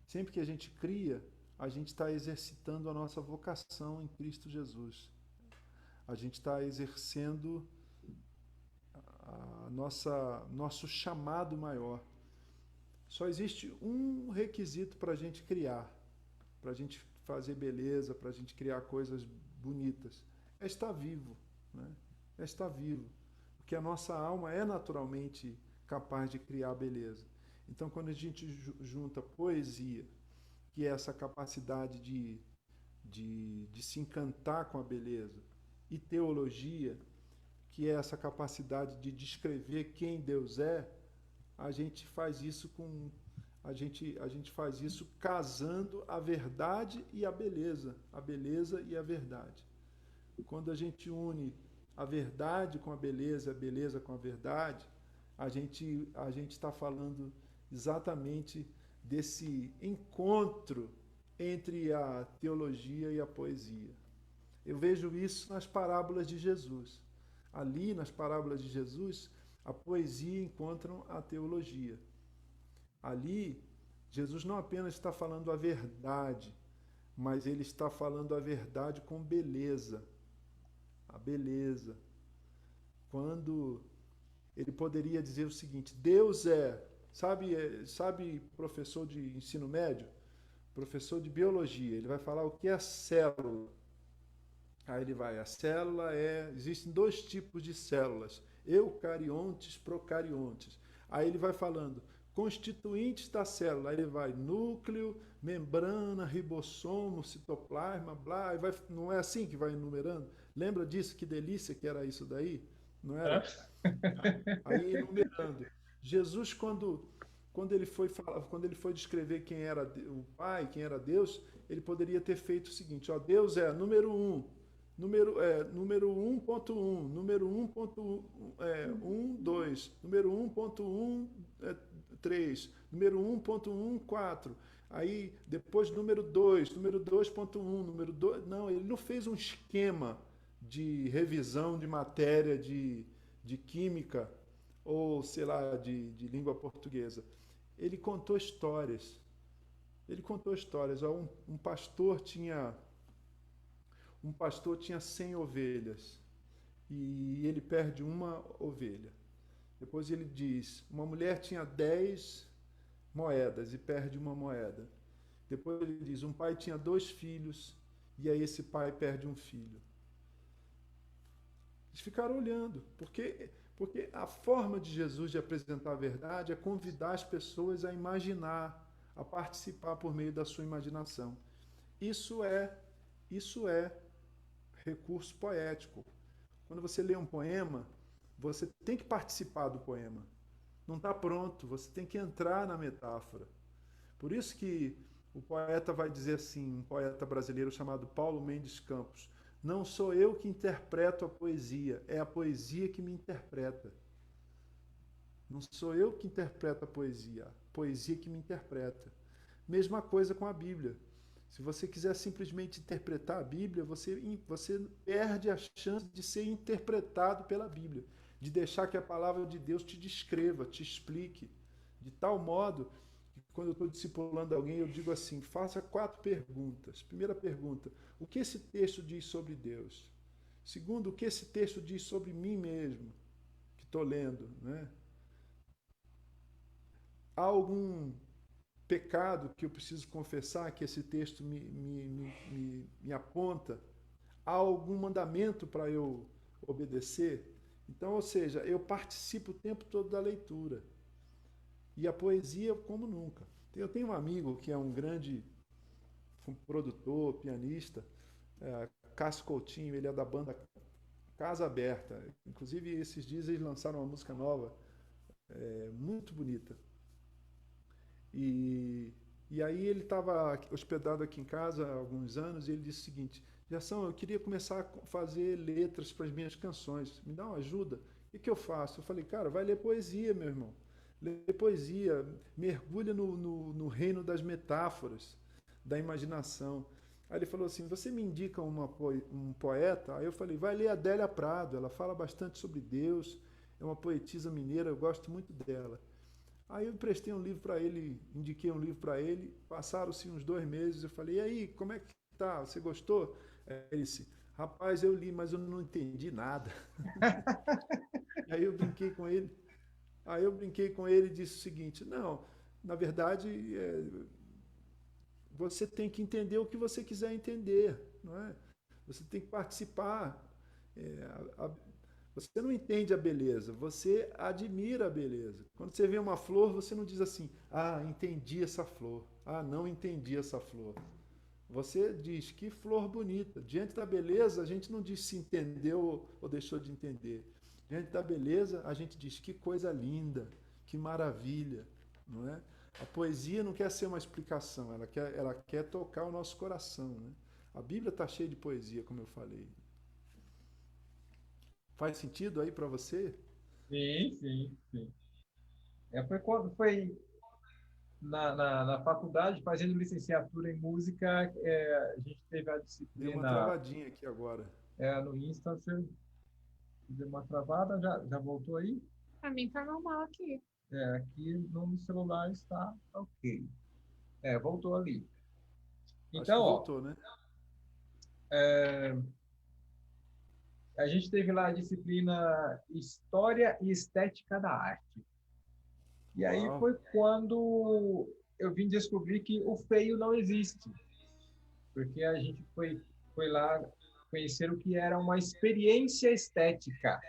sempre que a gente cria, a gente está exercitando a nossa vocação em Cristo Jesus. A gente está exercendo a nosso chamado maior. Só existe um requisito para a gente criar, para a gente fazer beleza, para a gente criar coisas bonitas. É estar vivo, né? É estar vivo. Porque a nossa alma é naturalmente capaz de criar beleza. Então, quando a gente junta poesia, que é essa capacidade de se encantar com a beleza, e teologia, que é essa capacidade de descrever quem Deus é, a gente faz isso com a gente faz isso casando a verdade e a beleza e a verdade. Quando a gente une a verdade com a beleza com a verdade, a gente está falando exatamente desse encontro entre a teologia e a poesia. Eu vejo isso nas parábolas de Jesus. Ali, nas parábolas de Jesus, a poesia encontra a teologia. Ali, Jesus não apenas está falando a verdade, mas ele está falando a verdade com beleza. A beleza. Quando ele poderia dizer o seguinte: Deus é sabe professor de ensino médio? Professor de biologia. Ele vai falar o que é célula. Aí ele vai, existem dois tipos de células, eucariontes, procariontes. Aí ele vai falando, constituintes da célula, aí ele vai, núcleo, membrana, ribossomo, citoplasma, blá, não é assim que vai enumerando? Lembra disso? Que delícia que era isso daí? Não era? Aí enumerando. Jesus, quando ele foi descrever quem era o Pai, quem era Deus, ele poderia ter feito o seguinte, ó, Deus é número um, número 1.1, número 1.1, 2, número 1.1, 3, número 1.1, 4. Aí depois número 2.1, número 2. Não, ele não fez um esquema de revisão de matéria de química ou, sei lá, de língua portuguesa. Ele contou histórias. Ele contou histórias. Ó, um pastor tinha 100 ovelhas e ele perde uma ovelha. Depois ele diz, uma mulher tinha 10 moedas e perde uma moeda. Depois ele diz, um pai tinha 2 filhos e aí esse pai perde um filho. Eles ficaram olhando, porque a forma de Jesus de apresentar a verdade é convidar as pessoas a imaginar, a participar por meio da sua imaginação. Isso é recurso poético. Quando você lê um poema, você tem que participar do poema. Não está pronto, você tem que entrar na metáfora. Por isso que o poeta vai dizer assim, um poeta brasileiro chamado Paulo Mendes Campos, não sou eu que interpreto a poesia, é a poesia que me interpreta. Não sou eu que interpreto a poesia que me interpreta. Mesma coisa com a Bíblia. Se você quiser simplesmente interpretar a Bíblia, você perde a chance de ser interpretado pela Bíblia, de deixar que a palavra de Deus te descreva, te explique, de tal modo que quando eu estou discipulando alguém, eu digo assim, faça 4 perguntas. Primeira pergunta, o que esse texto diz sobre Deus? Segundo, o que esse texto diz sobre mim mesmo, que estou lendo, né? Há algum pecado que eu preciso confessar, que esse texto me aponta? Há algum mandamento para eu obedecer? Então, ou seja, eu participo o tempo todo da leitura. E a poesia como nunca. Eu tenho um amigo que é um grande produtor, pianista, Cássio Coutinho, ele é da banda Casa Aberta. Inclusive, esses dias eles lançaram uma música nova, muito bonita. E, e aí ele estava hospedado aqui em casa há alguns anos e ele disse o seguinte, Jação, eu queria começar a fazer letras para as minhas canções, me dá uma ajuda? O que eu faço? Eu falei, cara, vai ler poesia, meu irmão. Lê poesia, mergulha no reino das metáforas, da imaginação. Aí ele falou assim, você me indica um poeta? Aí eu falei, vai ler Adélia Prado, ela fala bastante sobre Deus, é uma poetisa mineira, eu gosto muito dela. Aí eu emprestei um livro para ele, indiquei um livro para ele, passaram-se uns 2 meses, eu falei, e aí, como é que tá? Você gostou? Ele disse, rapaz, eu li, mas eu não entendi nada. Aí eu brinquei com ele, e disse o seguinte, não, na verdade, você tem que entender o que você quiser entender, não é? Você tem que participar. É, a, você não entende a beleza, você admira a beleza. Quando você vê uma flor, você não diz assim, ah, entendi essa flor. Ah, não entendi essa flor. Você diz, que flor bonita. Diante da beleza, a gente não diz se entendeu ou deixou de entender. Diante da beleza, a gente diz, que coisa linda, que maravilha. Não é? A poesia não quer ser uma explicação, ela quer tocar o nosso coração. Né? A Bíblia está cheia de poesia, como eu falei. Faz sentido aí para você? Sim, sim, sim. Foi quando foi na faculdade, fazendo licenciatura em música, a gente teve a Deu uma disciplina travadinha aqui agora. no Instance, deu uma travada, já voltou aí? Para mim tá normal aqui. Aqui no celular está ok. Voltou ali. Acho Então, que ó, voltou, né? a gente teve lá a disciplina História e Estética da Arte. E aí Uau. foi quando eu vim descobrir que o feio não existe, porque a gente foi lá conhecer o que era uma experiência estética.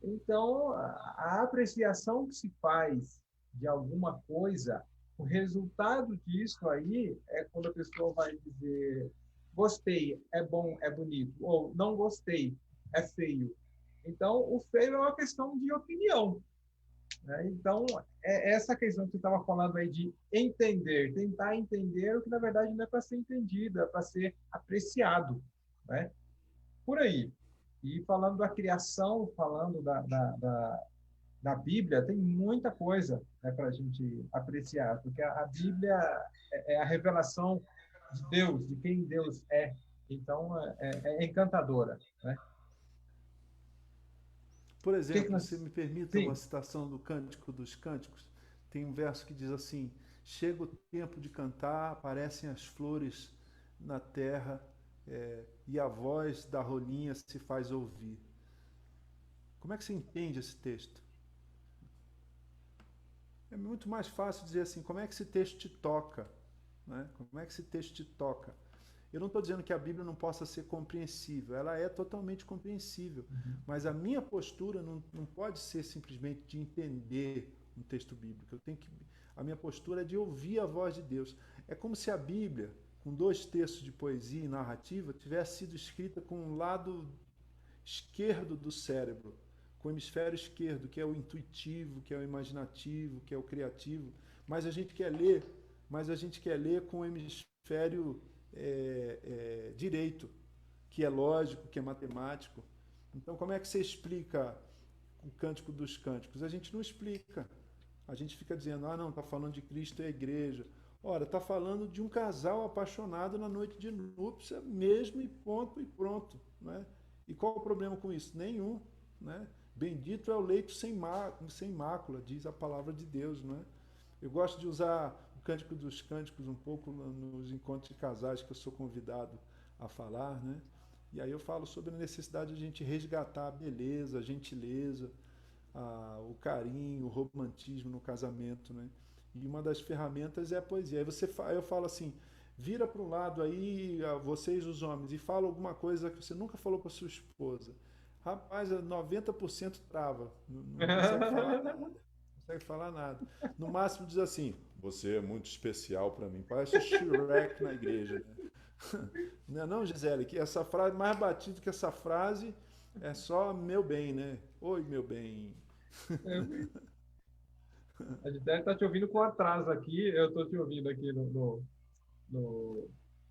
Então, a apreciação que se faz de alguma coisa, o resultado disso aí é quando a pessoa vai dizer gostei, é bom, é bonito, ou não gostei, é feio. Então, o feio é uma questão de opinião, né? Então, é essa questão que você estava falando aí de entender, tentar entender o que na verdade não é para ser entendido, é para ser apreciado, né? Por aí. E falando da criação, falando da Bíblia, tem muita coisa, né, para a gente apreciar, porque a Bíblia é a revelação de Deus, de quem Deus é. Então, é encantadora. Né? Por O que exemplo, se nós... me permita uma Sim, citação do Cântico dos Cânticos, tem um verso que diz assim: chega o tempo de cantar, aparecem as flores na terra, e a voz da rolinha se faz ouvir. Como é que você entende esse texto? É muito mais fácil dizer assim: como é que esse texto te toca? Né? Como é que esse texto te toca? Eu não estou dizendo que a Bíblia não possa ser compreensível, ela é totalmente compreensível, mas a minha postura não pode ser simplesmente de entender um texto bíblico. A minha postura é de ouvir a voz de Deus. É como se a Bíblia, com 2 terços de poesia e narrativa, tivesse sido escrita com um lado esquerdo do cérebro, com o hemisfério esquerdo, que é o intuitivo, que é o imaginativo, que é o criativo, mas a gente quer ler, mas a gente quer ler com o hemisfério direito, que é lógico, que é matemático. Então, como é que você explica o Cântico dos Cânticos? A gente não explica. A gente fica dizendo, ah, não, está falando de Cristo e a igreja. Ora, está falando de um casal apaixonado na noite de núpcia, mesmo e ponto e pronto. Né? E qual o problema com isso? Nenhum. Né? Bendito é o leito sem mácula, diz a palavra de Deus. Né? Eu gosto de usar o Cântico dos Cânticos um pouco nos encontros de casais que eu sou convidado a falar, né? E aí eu falo sobre a necessidade de a gente resgatar a beleza, a gentileza, o carinho, o romantismo no casamento, né? E uma das ferramentas é a poesia. Aí eu falo assim, vira para um lado aí, vocês os homens, e fala alguma coisa que você nunca falou para sua esposa. Rapaz, 90% trava, não consegue falar nada. Não consegue falar nada. No máximo diz assim, você é muito especial para mim. Parece o Shrek na igreja, né? Não é não, Gisele? Que essa frase, mais batido que essa frase, é só meu bem, né? Oi, meu bem. a gente deve estar te ouvindo com atraso aqui. Eu estou te ouvindo aqui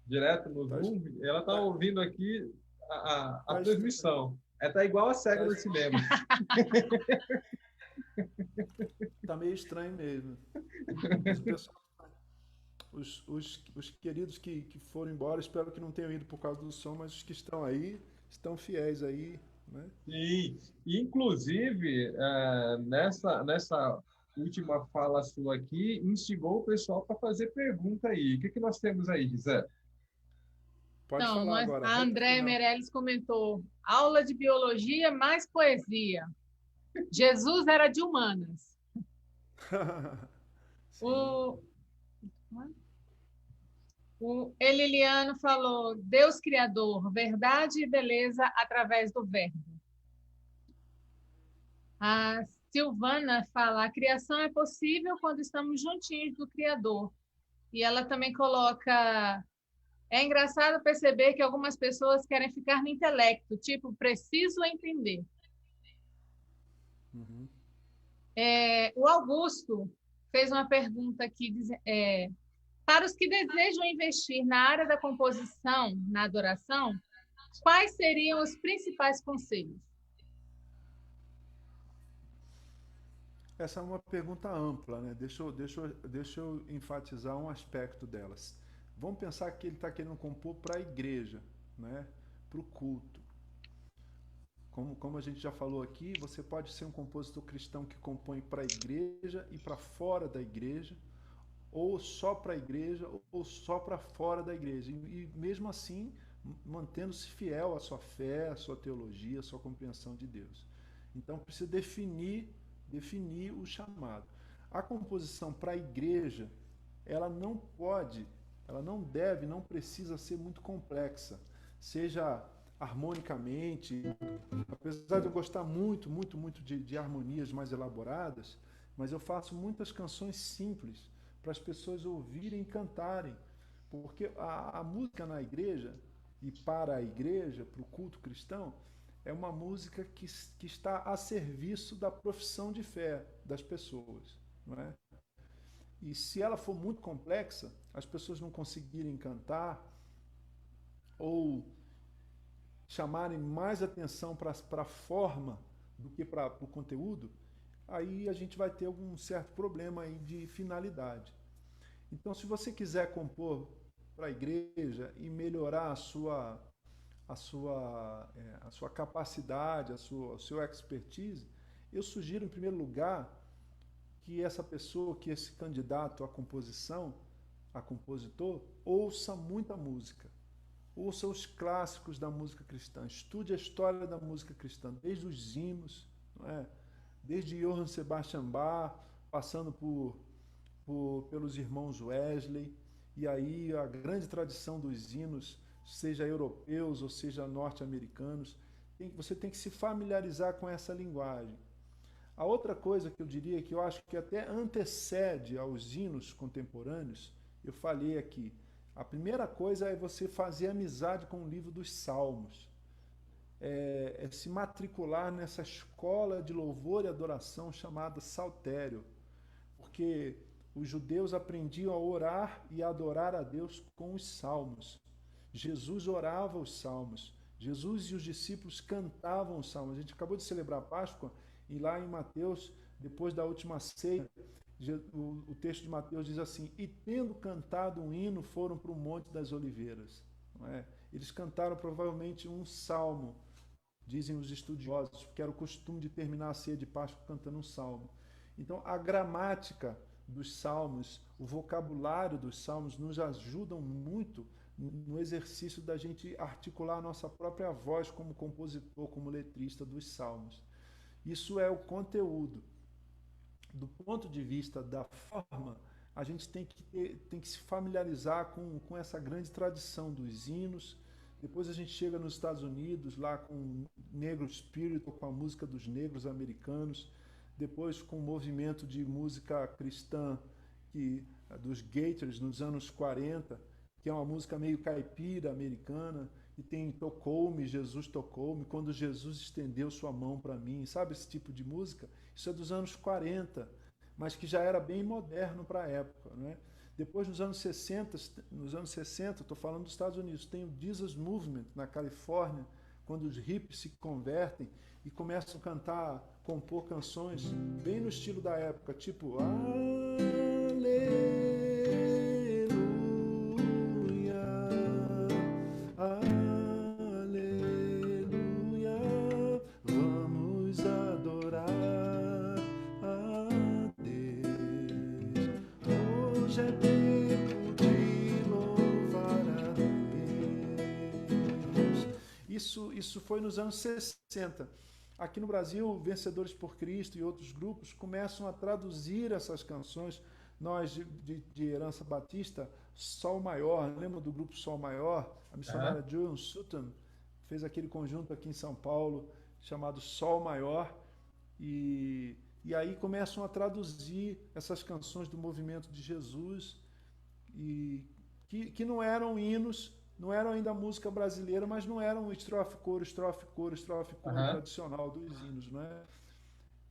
direto no Tá, Zoom. Ela está tá, ouvindo aqui a tá, transmissão. Tá igual a cega tá, no cinema. tá meio estranho mesmo. Mas o pessoal, os queridos que foram embora, espero que não tenham ido por causa do som, mas os que estão aí, estão fiéis aí, né? Sim, inclusive, nessa última fala sua aqui, instigou o pessoal para fazer pergunta aí. O que que nós temos aí, Gisele? Pode Então, falar agora, a reta André final. Meirelles comentou: aula de biologia mais poesia. Jesus era de humanas. Sim. O, o Eliliano falou: Deus Criador, verdade e beleza através do Verbo. A Silvana fala: a criação é possível quando estamos juntinhos do Criador. E ela também coloca: é engraçado perceber que algumas pessoas querem ficar no intelecto, tipo, preciso entender. Uhum. O Augusto fez uma pergunta aqui, para os que desejam investir na área da composição, na adoração, quais seriam os principais conselhos? Essa é uma pergunta ampla, né? Deixa eu enfatizar um aspecto delas. Vamos pensar que ele está querendo compor para a igreja, né? Para o culto. Como a gente já falou aqui, você pode ser um compositor cristão que compõe para a igreja e para fora da igreja, ou só para a igreja, ou só para fora da igreja. E mesmo assim, mantendo-se fiel à sua fé, à sua teologia, à sua compreensão de Deus. Então precisa definir o chamado. A composição para a igreja, ela não pode, ela não deve, não precisa ser muito complexa, seja harmonicamente, apesar de eu gostar muito de harmonias mais elaboradas, mas eu faço muitas canções simples para as pessoas ouvirem e cantarem, porque a música na igreja e para a igreja, para o culto cristão, é uma música que está a serviço da profissão de fé das pessoas, não é? E se ela for muito complexa, as pessoas não conseguirem cantar ou chamarem mais atenção para a forma do que para o conteúdo, aí a gente vai ter algum certo problema aí de finalidade. Então, se você quiser compor para a igreja e melhorar a sua capacidade, o seu expertise, eu sugiro, em primeiro lugar, que essa pessoa, que esse candidato à composição, a compositor, ouça muita música. Ouça os clássicos da música cristã. Estude a história da música cristã, desde os hinos, não é? Desde Johann Sebastian Bach, passando pelos irmãos Wesley, e aí a grande tradição dos hinos, seja europeus ou seja norte-americanos. Você tem que se familiarizar com essa linguagem. A outra coisa que eu diria, que eu acho que até antecede aos hinos contemporâneos, eu falei aqui, a primeira coisa é você fazer amizade com o livro dos Salmos. É se matricular nessa escola de louvor e adoração chamada Saltério. Porque os judeus aprendiam a orar e a adorar a Deus com os salmos. Jesus orava os salmos. Jesus e os discípulos cantavam os salmos. A gente acabou de celebrar a Páscoa e lá em Mateus, depois da última ceia, o texto de Mateus diz assim: e tendo cantado um hino, foram para o Monte das Oliveiras. Não é? Eles cantaram provavelmente um salmo, dizem os estudiosos, porque era o costume de terminar a ceia de Páscoa cantando um salmo. Então, a gramática dos salmos, o vocabulário dos salmos nos ajudam muito no exercício da gente articular a nossa própria voz como compositor, como letrista dos salmos. Isso é o conteúdo. Do ponto de vista da forma, a gente tem que se familiarizar com essa grande tradição dos hinos. Depois a gente chega nos Estados Unidos, lá com Negro Spirit, com a música dos negros americanos. Depois com o movimento de música cristã dos Gators nos anos 40, que é uma música meio caipira americana, e tem Tocou-me, Jesus tocou-me, quando Jesus estendeu sua mão para mim, sabe esse tipo de música? Isso é dos anos 40, mas que já era bem moderno para a época, não é? Depois, nos anos 60, estou falando dos Estados Unidos, tem o Jesus Movement na Califórnia, quando os hippies se convertem e começam a cantar, compor canções bem no estilo da época, tipo Aleluia, Aleluia, vamos adorar a Deus. Hoje é tempo de louvar a Deus. Isso foi nos anos 60. Aqui no Brasil, Vencedores por Cristo e outros grupos começam a traduzir essas canções. Nós, de Herança Batista, Sol Maior, lembra do grupo Sol Maior? A missionária Joan Sutton fez aquele conjunto aqui em São Paulo chamado Sol Maior. E aí começam a traduzir essas canções do movimento de Jesus, e que não eram hinos, não eram ainda música brasileira, mas não eram estrofe, coro, tradicional dos hinos, não é?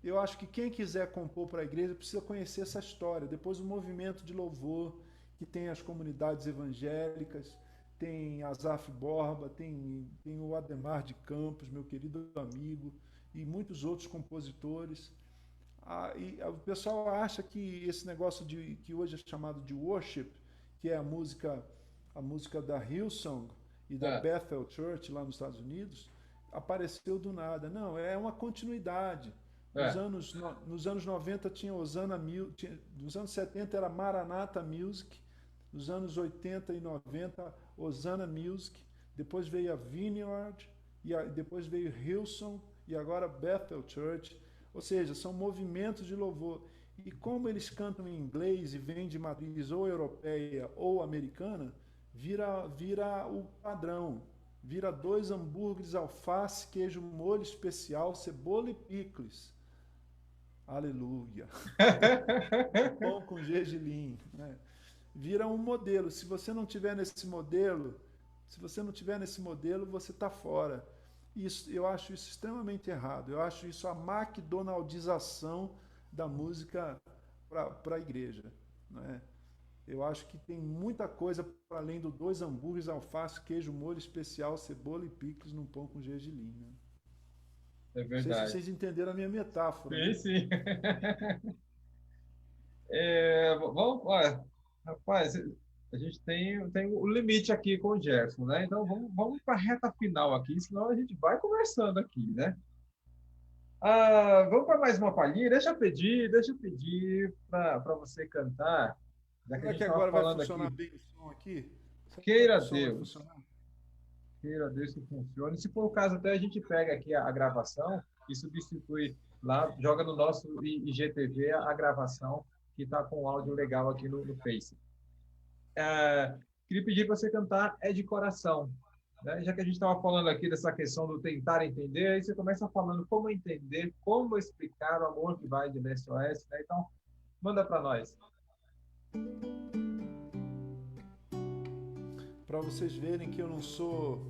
Eu acho que quem quiser compor para a igreja precisa conhecer essa história. Depois o movimento de louvor, que tem as comunidades evangélicas, tem Asaf Borba, tem o Ademar de Campos, meu querido amigo, e muitos outros compositores. E o pessoal acha que esse negócio que hoje é chamado de worship, que é a música da Hillsong e da Bethel Church lá nos Estados Unidos, apareceu do nada. Não, é uma continuidade. Nos anos 90 tinha Hosanna Music, nos anos 70 era Maranatha Music, nos anos 80 e 90 Hosanna Music, depois veio a Vineyard, e depois veio Hillsong, e agora Bethel Church. Ou seja, são movimentos de louvor. E como eles cantam em inglês e vêm de matriz ou europeia ou americana, vira o padrão. Vira 2 hambúrgueres, alface, queijo, molho especial, cebola e picles. Aleluia. Pão com gergelim, né? Vira um modelo. Se você não tiver nesse modelo, você está fora. Isso, eu acho isso extremamente errado. Eu acho isso a McDonaldização da música para a igreja, né? Eu acho que tem muita coisa para além do 2 hambúrgueres, alface, queijo, molho especial, cebola e picles num pão com gergelim, né? É Não sei se verdade. vocês entenderam a minha metáfora, Sim, né? sim. Vamos, olha, rapaz, a gente tem o limite aqui com o Gerson, né? Então vamos para a reta final aqui, senão a gente vai conversando aqui, né? Vamos para mais uma palhinha. Deixa eu pedir para você cantar, já que a Será gente que estava agora vai falando funcionar aqui. bem o som aqui? Será que Queira o som vai Deus, funcionar? queira Deus que funcione. Se for o caso, até a gente pega aqui a gravação e substitui lá, joga no nosso IGTV a gravação que está com o áudio legal aqui no Face. Queria pedir para você cantar É de Coração, né? Já que a gente estava falando aqui dessa questão do tentar entender, aí você começa falando como entender, como explicar o amor que vai de leste a oeste, né? Então, manda para nós. Para vocês verem que eu não sou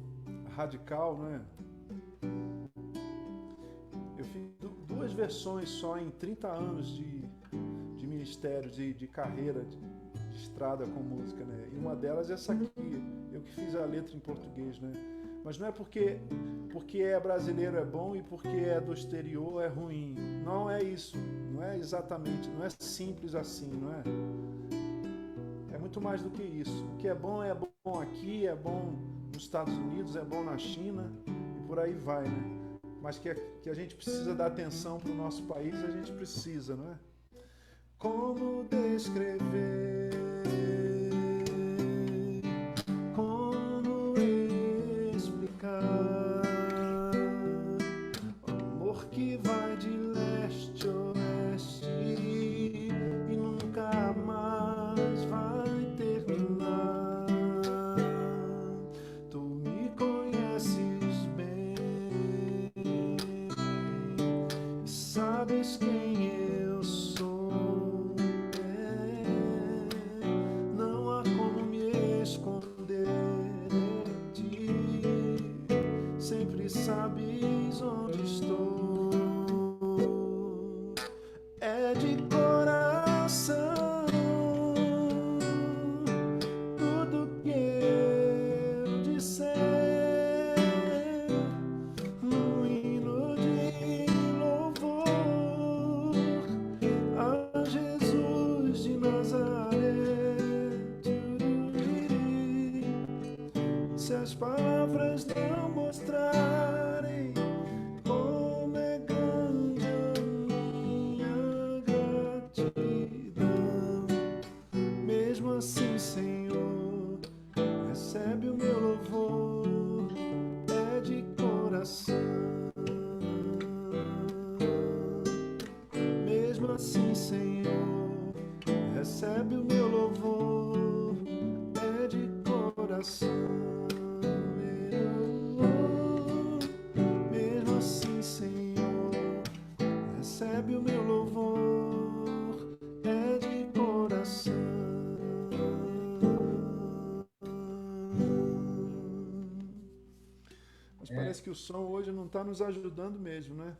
radical, né? Eu fiz 2 versões só em 30 anos de ministério, de carreira, de estrada com música, né? E uma delas é essa aqui, eu que fiz a letra em português, né? Mas não é porque é brasileiro é bom e porque é do exterior é ruim. Não é isso. Não é exatamente, não é simples assim, não é? É muito mais do que isso. O que é bom aqui, é bom nos Estados Unidos, é bom na China e por aí vai, né? Mas que a gente precisa dar atenção para o nosso país, a gente precisa, não é? Como descrever? Como explicar? O amor que vai de leste a oeste e nunca mais vai terminar. Tu me conheces bem e sabes quem eu sou. Não há como me esconder de ti. Sempre sabes onde estou. É de coração tudo que eu disser, um hino de louvor a Jesus de Nazaré. Se as palavras não mostrarem como é grande a minha gratidão, mesmo assim, Senhor, recebe o meu louvor, é de coração. Mesmo assim, Senhor, recebe o meu louvor, é de coração. Mesmo assim, Senhor, recebe o meu louvor, é de coração. Mas É, parece que o som hoje não está nos ajudando mesmo, né?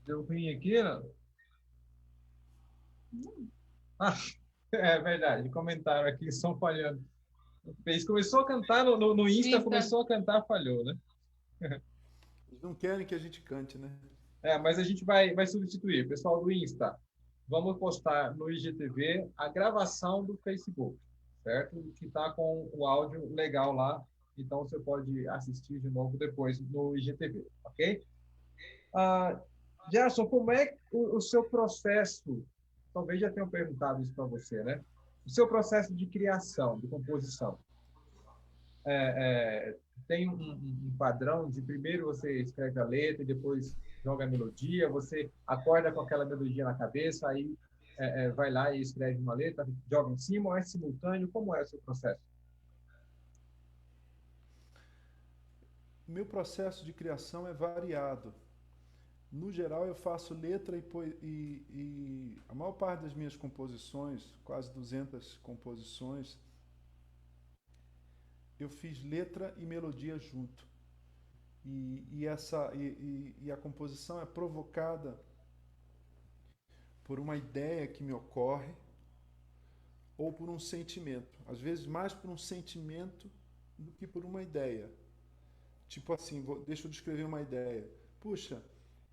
deu ruim aqui, não? Ah, é verdade, comentaram aqui, som falhando. Fez, começou a cantar no Insta, Insta. começou a cantar, falhou, né? Eles não querem que a gente cante, né? Mas a gente vai substituir. Pessoal do Insta, vamos postar no IGTV a gravação do Facebook, certo? Que está com o áudio legal lá. Então você pode assistir de novo depois no IGTV, ok? Ah, Gerson, como é o seu processo? Talvez já tenham perguntado isso para você, né? O seu processo de criação, de composição. Tem um padrão de primeiro você escreve a letra e depois joga a melodia, você acorda com aquela melodia na cabeça, aí vai lá e escreve uma letra, joga em cima, ou é simultâneo? Como é o seu processo? Meu processo de criação é variado. No geral, eu faço letra e a maior parte das minhas composições, quase 200 composições, eu fiz letra e melodia junto. E a composição é provocada por uma ideia que me ocorre ou por um sentimento. Às vezes mais por um sentimento do que por uma ideia. Tipo assim, deixa eu descrever uma ideia. Puxa,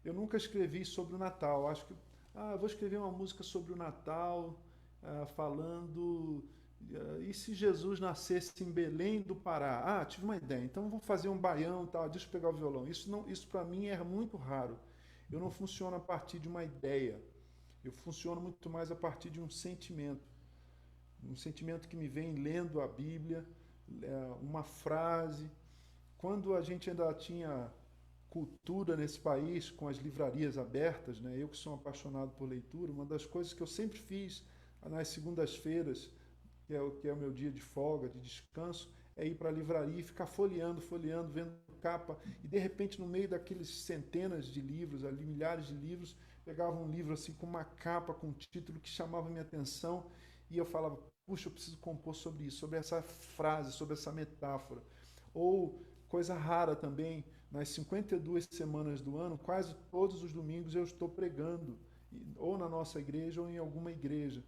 eu nunca escrevi sobre o Natal. Acho que eu vou escrever uma música sobre o Natal, falando. E se Jesus nascesse em Belém do Pará? Ah, tive uma ideia. Então vou fazer um baião, tal. Deixa eu pegar o violão. Isso não, isso para mim é muito raro. Eu não funciono a partir de uma ideia. Eu funciono muito mais a partir de um sentimento. Um sentimento que me vem lendo a Bíblia, uma frase. Quando a gente ainda tinha cultura nesse país, com as livrarias abertas, né? Eu que sou apaixonado por leitura, uma das coisas que eu sempre fiz nas segundas-feiras, que é o meu dia de folga, de descanso, é ir para a livraria e ficar folheando, folheando, vendo capa, e de repente no meio daqueles centenas de livros, ali milhares de livros, pegava um livro assim com uma capa, com um título que chamava minha atenção, e eu falava, puxa, eu preciso compor sobre isso, sobre essa frase, sobre essa metáfora. Ou coisa rara também, nas 52 semanas do ano, quase todos os domingos eu estou pregando, ou na nossa igreja ou em alguma igreja.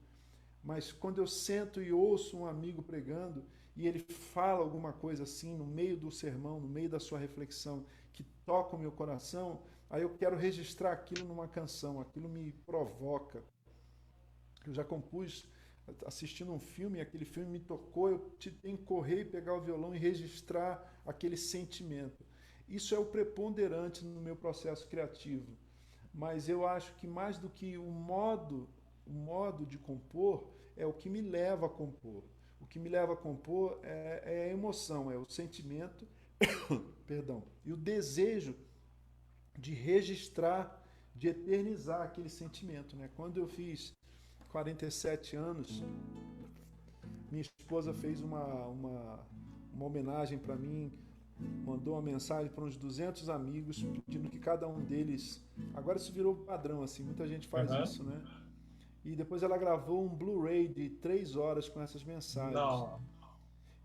Mas quando eu sento e ouço um amigo pregando e ele fala alguma coisa assim no meio do sermão, no meio da sua reflexão, que toca o meu coração, aí eu quero registrar aquilo numa canção, aquilo me provoca. Eu já compus assistindo um filme, aquele filme me tocou, eu tenho que correr e pegar o violão e registrar aquele sentimento. Isso é o preponderante no meu processo criativo. Mas eu acho que mais do que o modo de compor é o que me leva a compor. O que me leva a compor é a emoção, é o sentimento, perdão, e o desejo de registrar, de eternizar aquele sentimento, né? Quando eu fiz 47 anos, minha esposa fez uma homenagem para mim, mandou uma mensagem para uns 200 amigos, pedindo que cada um deles... Agora isso virou padrão, assim, muita gente faz isso, Uhum. né? E depois ela gravou um Blu-ray de 3 horas com essas mensagens. Não.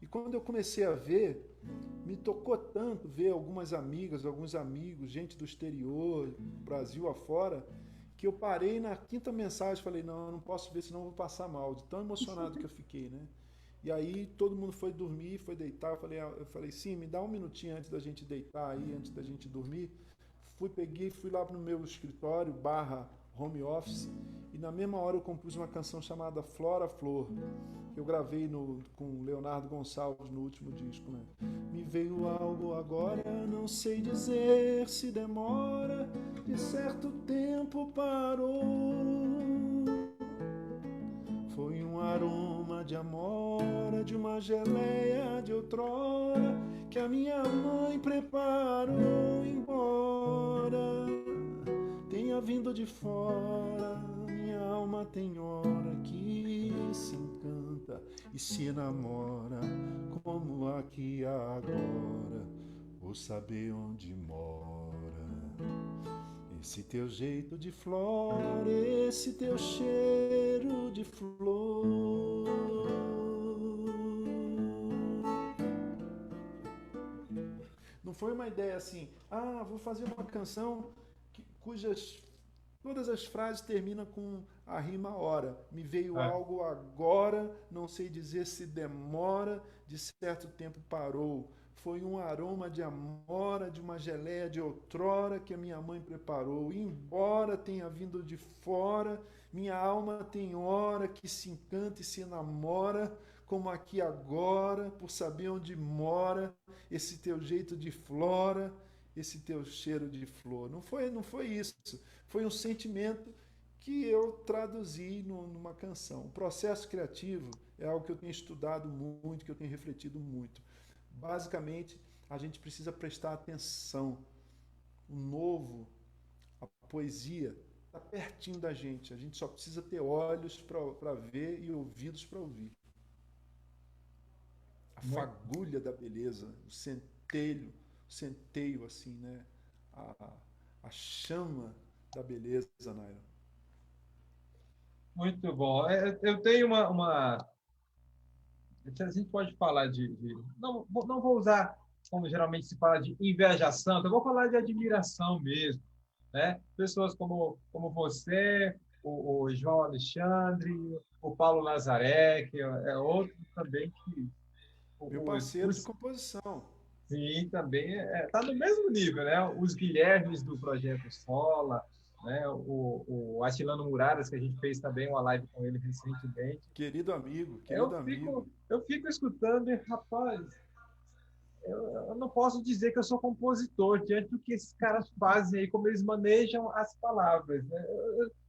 E quando eu comecei a ver, me tocou tanto ver algumas amigas, alguns amigos, gente do exterior, Brasil afora, que eu parei na quinta mensagem e falei, não, eu não posso ver, senão eu vou passar mal, de tão emocionado que eu fiquei, né? E aí todo mundo foi dormir, foi deitar, eu falei, sim, me dá um minutinho antes da gente deitar aí, antes da gente dormir. Fui lá pro meu escritório, barra home office, e na mesma hora eu compus uma canção chamada Flora Flor, que eu gravei com Leonardo Gonçalves no último disco, né? Me veio algo agora, não sei dizer se demora, de certo tempo parou. Foi um aroma de amora, de uma geleia de outrora, que a minha mãe preparou, embora tenha vindo de fora. Minha alma tem hora que se encanta e se enamora, como aqui agora, vou saber onde mora. Esse teu jeito de flor, esse teu cheiro de flor. Não foi uma ideia assim, vou fazer uma canção cujas todas as frases terminam com a rima hora. Me veio É. algo agora, não sei dizer se demora, de certo tempo parou. Foi um aroma de amora, de uma geleia de outrora que a minha mãe preparou. Embora tenha vindo de fora, minha alma tem hora que se encanta e se enamora, como aqui agora, por saber onde mora esse teu jeito de flora, esse teu cheiro de flor. Não foi isso. Foi um sentimento que eu traduzi numa canção. O processo criativo é algo que eu tenho estudado muito, que eu tenho refletido muito. Basicamente, a gente precisa prestar atenção. O novo, poesia está pertinho da gente. A gente só precisa ter olhos para ver e ouvidos para ouvir. A Muito, fagulha da beleza, o centeio assim, né? A, a chama da beleza, Naira. muito bom. Eu tenho a gente pode falar não, não vou usar como geralmente se fala de inveja santa, eu vou falar de admiração mesmo, né? Pessoas como você, o João Alexandre, o Paulo Nazaré, que é outro também que Meu os, parceiro de os composição. sim, também está no mesmo nível, né? Os Guilhermes do Projeto Sola, né? O Atilano Muradas, que a gente fez também uma live com ele recentemente. Querido amigo, Eu querido amigo. fico, eu fico escutando e, rapaz, eu não posso dizer que eu sou compositor diante do que esses caras fazem aí, como eles manejam as palavras, né?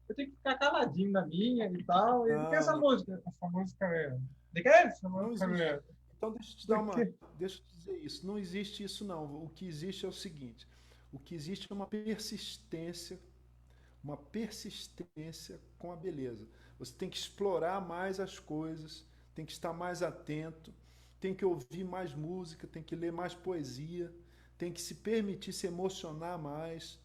Eu tenho que ficar caladinho na minha e tal. E que Não, essa não, música? Essa música é. De que é essa não música existe. é? Então deixa eu te dar uma, Porque deixa eu te dizer isso. Não existe isso não. O que existe é o seguinte: o que existe é uma persistência com a beleza. Você tem que explorar mais as coisas, tem que estar mais atento, tem que ouvir mais música, tem que ler mais poesia, tem que se permitir se emocionar mais,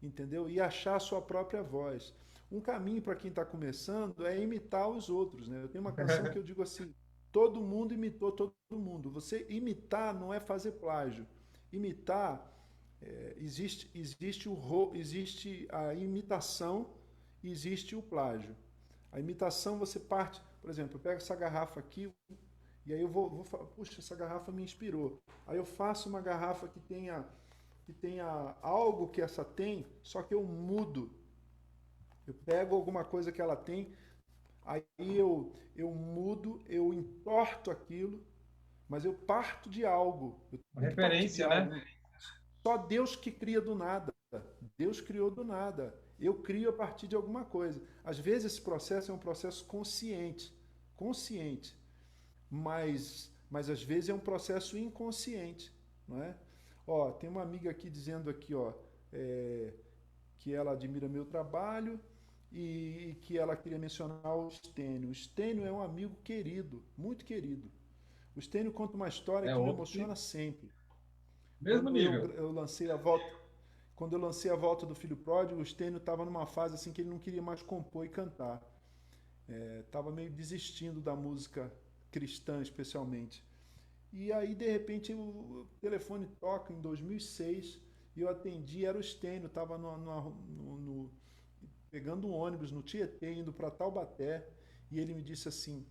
entendeu? E achar a sua própria voz. Um caminho para quem está começando é imitar os outros, né? Eu tenho uma canção que eu digo assim: todo mundo imitou todo mundo. Você imitar não é fazer plágio. Imitar existe a imitação e existe o plágio. A imitação você parte, por exemplo, eu pego essa garrafa aqui e aí eu vou falar, puxa, essa garrafa me inspirou. Aí eu faço uma garrafa que tenha algo que essa tem, só que eu mudo. Eu pego alguma coisa que ela tem, aí eu mudo, eu entorto aquilo, mas eu parto de algo. Eu uma tenho que partir de referência, né? algo. Só Deus que cria do nada. Deus criou do nada. Eu crio a partir de alguma coisa. Às vezes esse processo é um processo consciente, mas às vezes é um processo inconsciente, não é? Ó, tem uma amiga aqui dizendo aqui, ó, é, que ela admira meu trabalho e que ela queria mencionar o Stênio. O Stênio é um amigo querido, muito querido. O Stênio conta uma história É que me outro que emociona sempre. mesmo Quando nível. eu lancei a volta, quando eu lancei a volta do Filho Pródigo, o Stênio estava numa fase assim que ele não queria mais compor e cantar. Estava meio desistindo da música cristã, especialmente. E aí, de repente, o telefone toca em 2006 e eu atendi, era o Stênio, estava pegando um ônibus no Tietê, indo para Taubaté, e ele me disse assim: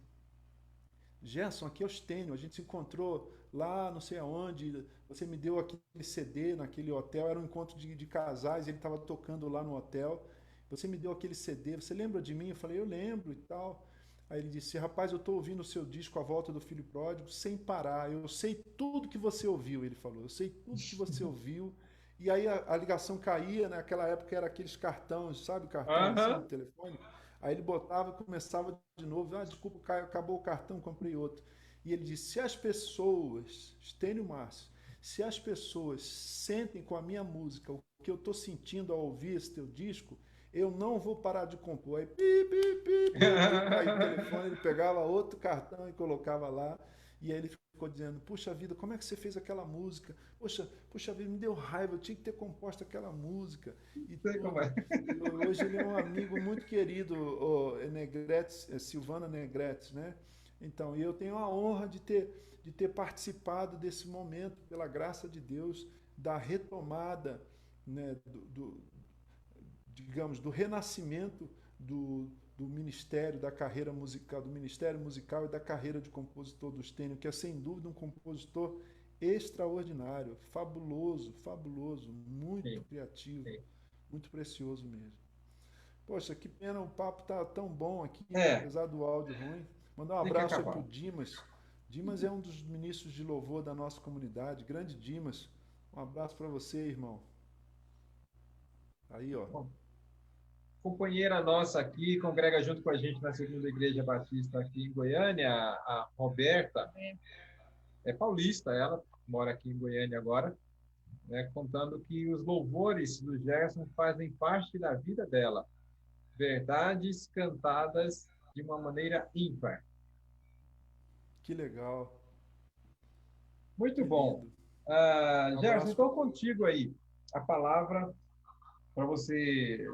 Gerson, aqui é o Stênio, a gente se encontrou lá, não sei aonde, você me deu aquele CD naquele hotel, era um encontro de casais, ele estava tocando lá no hotel, você me deu aquele CD, você lembra de mim? Eu falei, eu lembro e tal. Aí ele disse, rapaz, eu estou ouvindo o seu disco A Volta do Filho Pródigo sem parar, eu sei tudo que você ouviu, ele falou, eu sei tudo que você ouviu. E aí a ligação caía, né? Naquela época era aqueles cartões, sabe, cartão assim Aham. de telefone. Aí ele botava e começava de novo. Ah, desculpa, acabou o cartão, comprei outro. E ele disse: se as pessoas, Estênio Márcio, se as pessoas sentem com a minha música o que eu estou sentindo ao ouvir esse teu disco, eu não vou parar de compor. Aí, pi, pi, pi, pi, pi. Aí o telefone ele pegava outro cartão e colocava lá. E aí ele ficou dizendo: puxa vida, como é que você fez aquela música? Puxa vida, me deu raiva, eu tinha que ter composto aquela música e Sei como tudo. é. E hoje ele é um amigo muito querido, o Negretes, Silvana Negretes, né? Então, e eu tenho a honra de ter participado desse momento, pela graça de Deus, da retomada, né, digamos, do renascimento do ministério, da carreira musical, do ministério musical e da carreira de compositor do Stênio, que é sem dúvida um compositor extraordinário, fabuloso, fabuloso, muito Sim, criativo, sim. muito precioso mesmo. Poxa, que pena, o papo tá tão bom aqui, É, apesar do áudio ruim. Mandar um tem que abraço aí pro acabar. Dimas. Dimas é um dos ministros de louvor da nossa comunidade, grande Dimas. Um abraço para você, irmão. Aí, ó. Bom, companheira nossa aqui, congrega junto com a gente na Segunda Igreja Batista aqui em Goiânia, a Roberta, é paulista, ela mora aqui em Goiânia agora. né, contando que os louvores do Gerson fazem parte da vida dela. Verdades cantadas de uma maneira ímpar. Que legal, Muito que bom. lindo. Um Gerson, abraço. então contigo aí a palavra para você.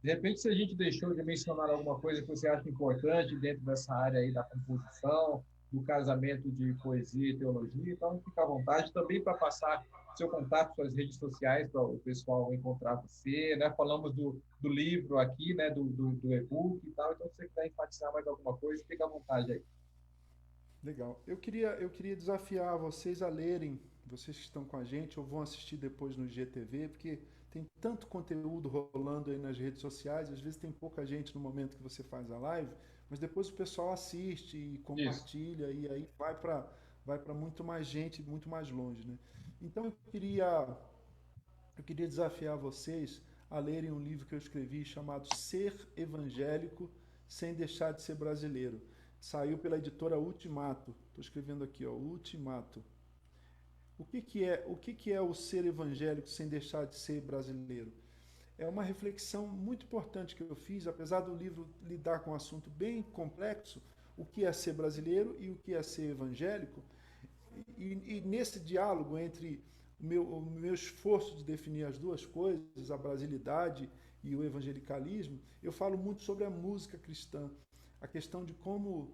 De repente, se a gente deixou de mencionar alguma coisa que você acha importante dentro dessa área aí da composição, do casamento de poesia e teologia, então fica à vontade também para passar seu contato, suas redes sociais para o pessoal encontrar você, né? Falamos do livro aqui, né? Do e-book e tal, então se você quiser enfatizar mais alguma coisa, fica à vontade aí. Legal. Eu queria desafiar vocês a lerem, vocês que estão com a gente, ou vão assistir depois no GTV, porque tem tanto conteúdo rolando aí nas redes sociais, às vezes tem pouca gente no momento que você faz a live, mas depois o pessoal assiste e Isso. compartilha, e aí vai para muito mais gente, muito mais longe, né? Então eu queria desafiar vocês a lerem um livro que eu escrevi chamado Ser Evangélico Sem Deixar de Ser Brasileiro. Saiu pela editora Ultimato. Estou escrevendo aqui, ó, Ultimato. O que que é o ser evangélico sem deixar de ser brasileiro? É uma reflexão muito importante que eu fiz, apesar do livro lidar com um assunto bem complexo, o que é ser brasileiro e o que é ser evangélico, e nesse diálogo entre o meu esforço de definir as duas coisas, a brasilidade e o evangelicalismo, eu falo muito sobre a música cristã, a questão de como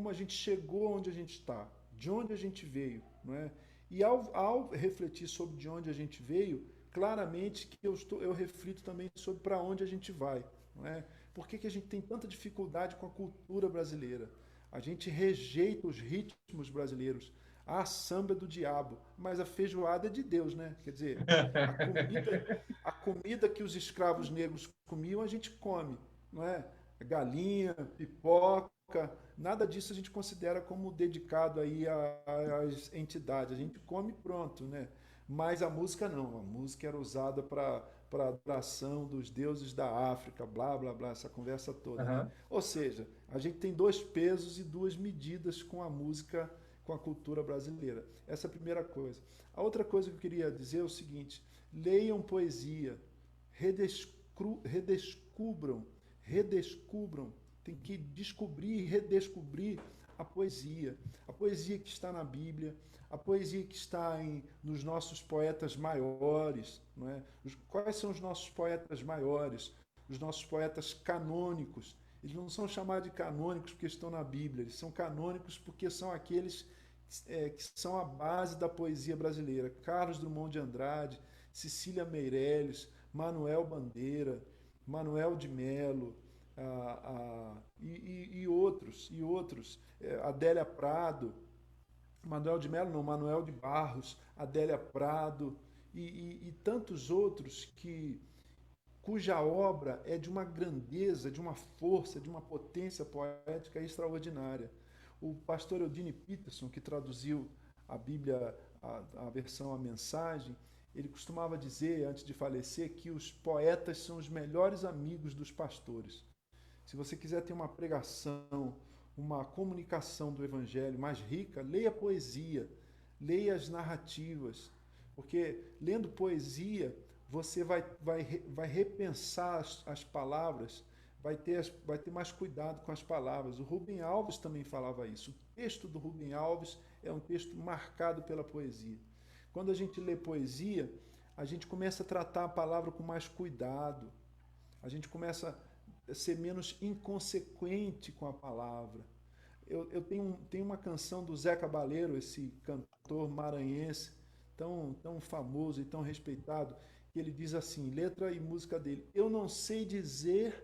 a gente chegou onde a gente está, de onde a gente veio, não é? E ao refletir sobre de onde a gente veio, claramente que eu reflito também sobre para onde a gente vai, não é? Por que a gente tem tanta dificuldade com a cultura brasileira? A gente rejeita os ritmos brasileiros. A samba é do diabo, mas a feijoada é de Deus, né? Quer dizer, a comida, a comida que os escravos negros comiam, a gente come, não é? Galinha, pipoca, nada disso a gente considera como dedicado aí às entidades. A gente come pronto, né? Mas a música não. A música era usada para adoração dos deuses da África, blá, blá, blá, essa conversa toda, né? Aham. Ou seja, a gente tem dois pesos e duas medidas com a música, com a cultura brasileira. Essa é a primeira coisa. A outra coisa que eu queria dizer é o seguinte: leiam poesia, redescubram, redescubram. Tem que descobrir e redescobrir a poesia que está na Bíblia, a poesia que está nos nossos poetas maiores, não é? Quais são os nossos poetas maiores? Os nossos poetas canônicos. Eles não são chamados de canônicos porque estão na Bíblia, eles são canônicos porque são aqueles que são a base da poesia brasileira. Carlos Drummond de Andrade, Cecília Meirelles, Manuel Bandeira, Manuel de Melo, e outros, Adélia Prado, Manuel de Melo não, Manuel de Barros, Adélia Prado e tantos outros cuja obra é de uma grandeza, de uma força, de uma potência poética extraordinária. O pastor Eudine Peterson, que traduziu a Bíblia, a versão A Mensagem, ele costumava dizer, antes de falecer, que os poetas são os melhores amigos dos pastores. Se você quiser ter uma pregação, uma comunicação do Evangelho mais rica, leia poesia, leia as narrativas, porque lendo poesia você vai repensar as palavras, vai ter mais cuidado com as palavras. O Rubem Alves também falava isso. O texto do Rubem Alves é um texto marcado pela poesia. Quando a gente lê poesia, a gente começa a tratar a palavra com mais cuidado, a gente começa a ser menos inconsequente com a palavra. Eu tenho uma canção do Zé Cabaleiro, esse cantor maranhense, tão famoso e tão respeitado, que ele diz assim, letra e música dele: eu não sei dizer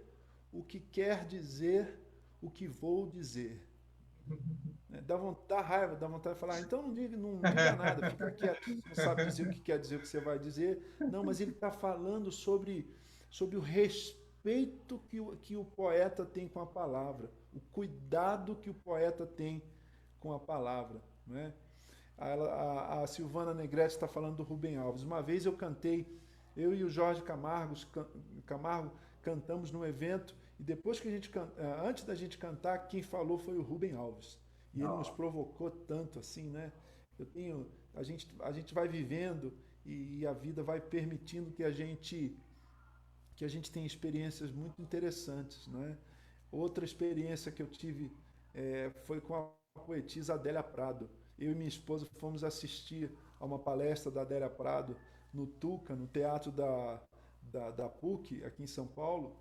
o que quer dizer o que vou dizer. Dá raiva, dá vontade de falar, então não diga nada, fica quieto, você não sabe dizer o que quer dizer, o que você vai dizer. Não, mas ele está falando sobre o respeito que o poeta tem com a palavra, o cuidado que o poeta tem com a palavra. Não é? A Silvana Negrete está falando do Rubem Alves. Uma vez eu cantei, eu e o Jorge Camargo cantamos num evento, e depois que antes da gente cantar, quem falou foi o Rubem Alves. E ele nos Não. provocou tanto assim, né? A gente vai vivendo e a vida vai permitindo que a gente tenha experiências muito interessantes, né? Outra experiência que eu tive foi com a poetisa Adélia Prado. Eu e minha esposa fomos assistir a uma palestra da Adélia Prado no Tuca, no teatro da PUC, aqui em São Paulo,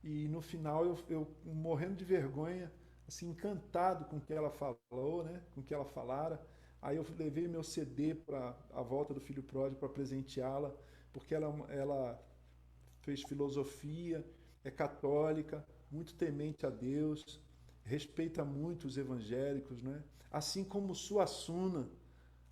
e no final eu morrendo de vergonha, assim, encantado com o que ela falou, né? Com o que ela falara. Aí eu levei meu CD para a volta do Filho Pródigo para presenteá-la, porque ela fez filosofia, é católica, muito temente a Deus, respeita muito os evangélicos, né? Assim como Suassuna,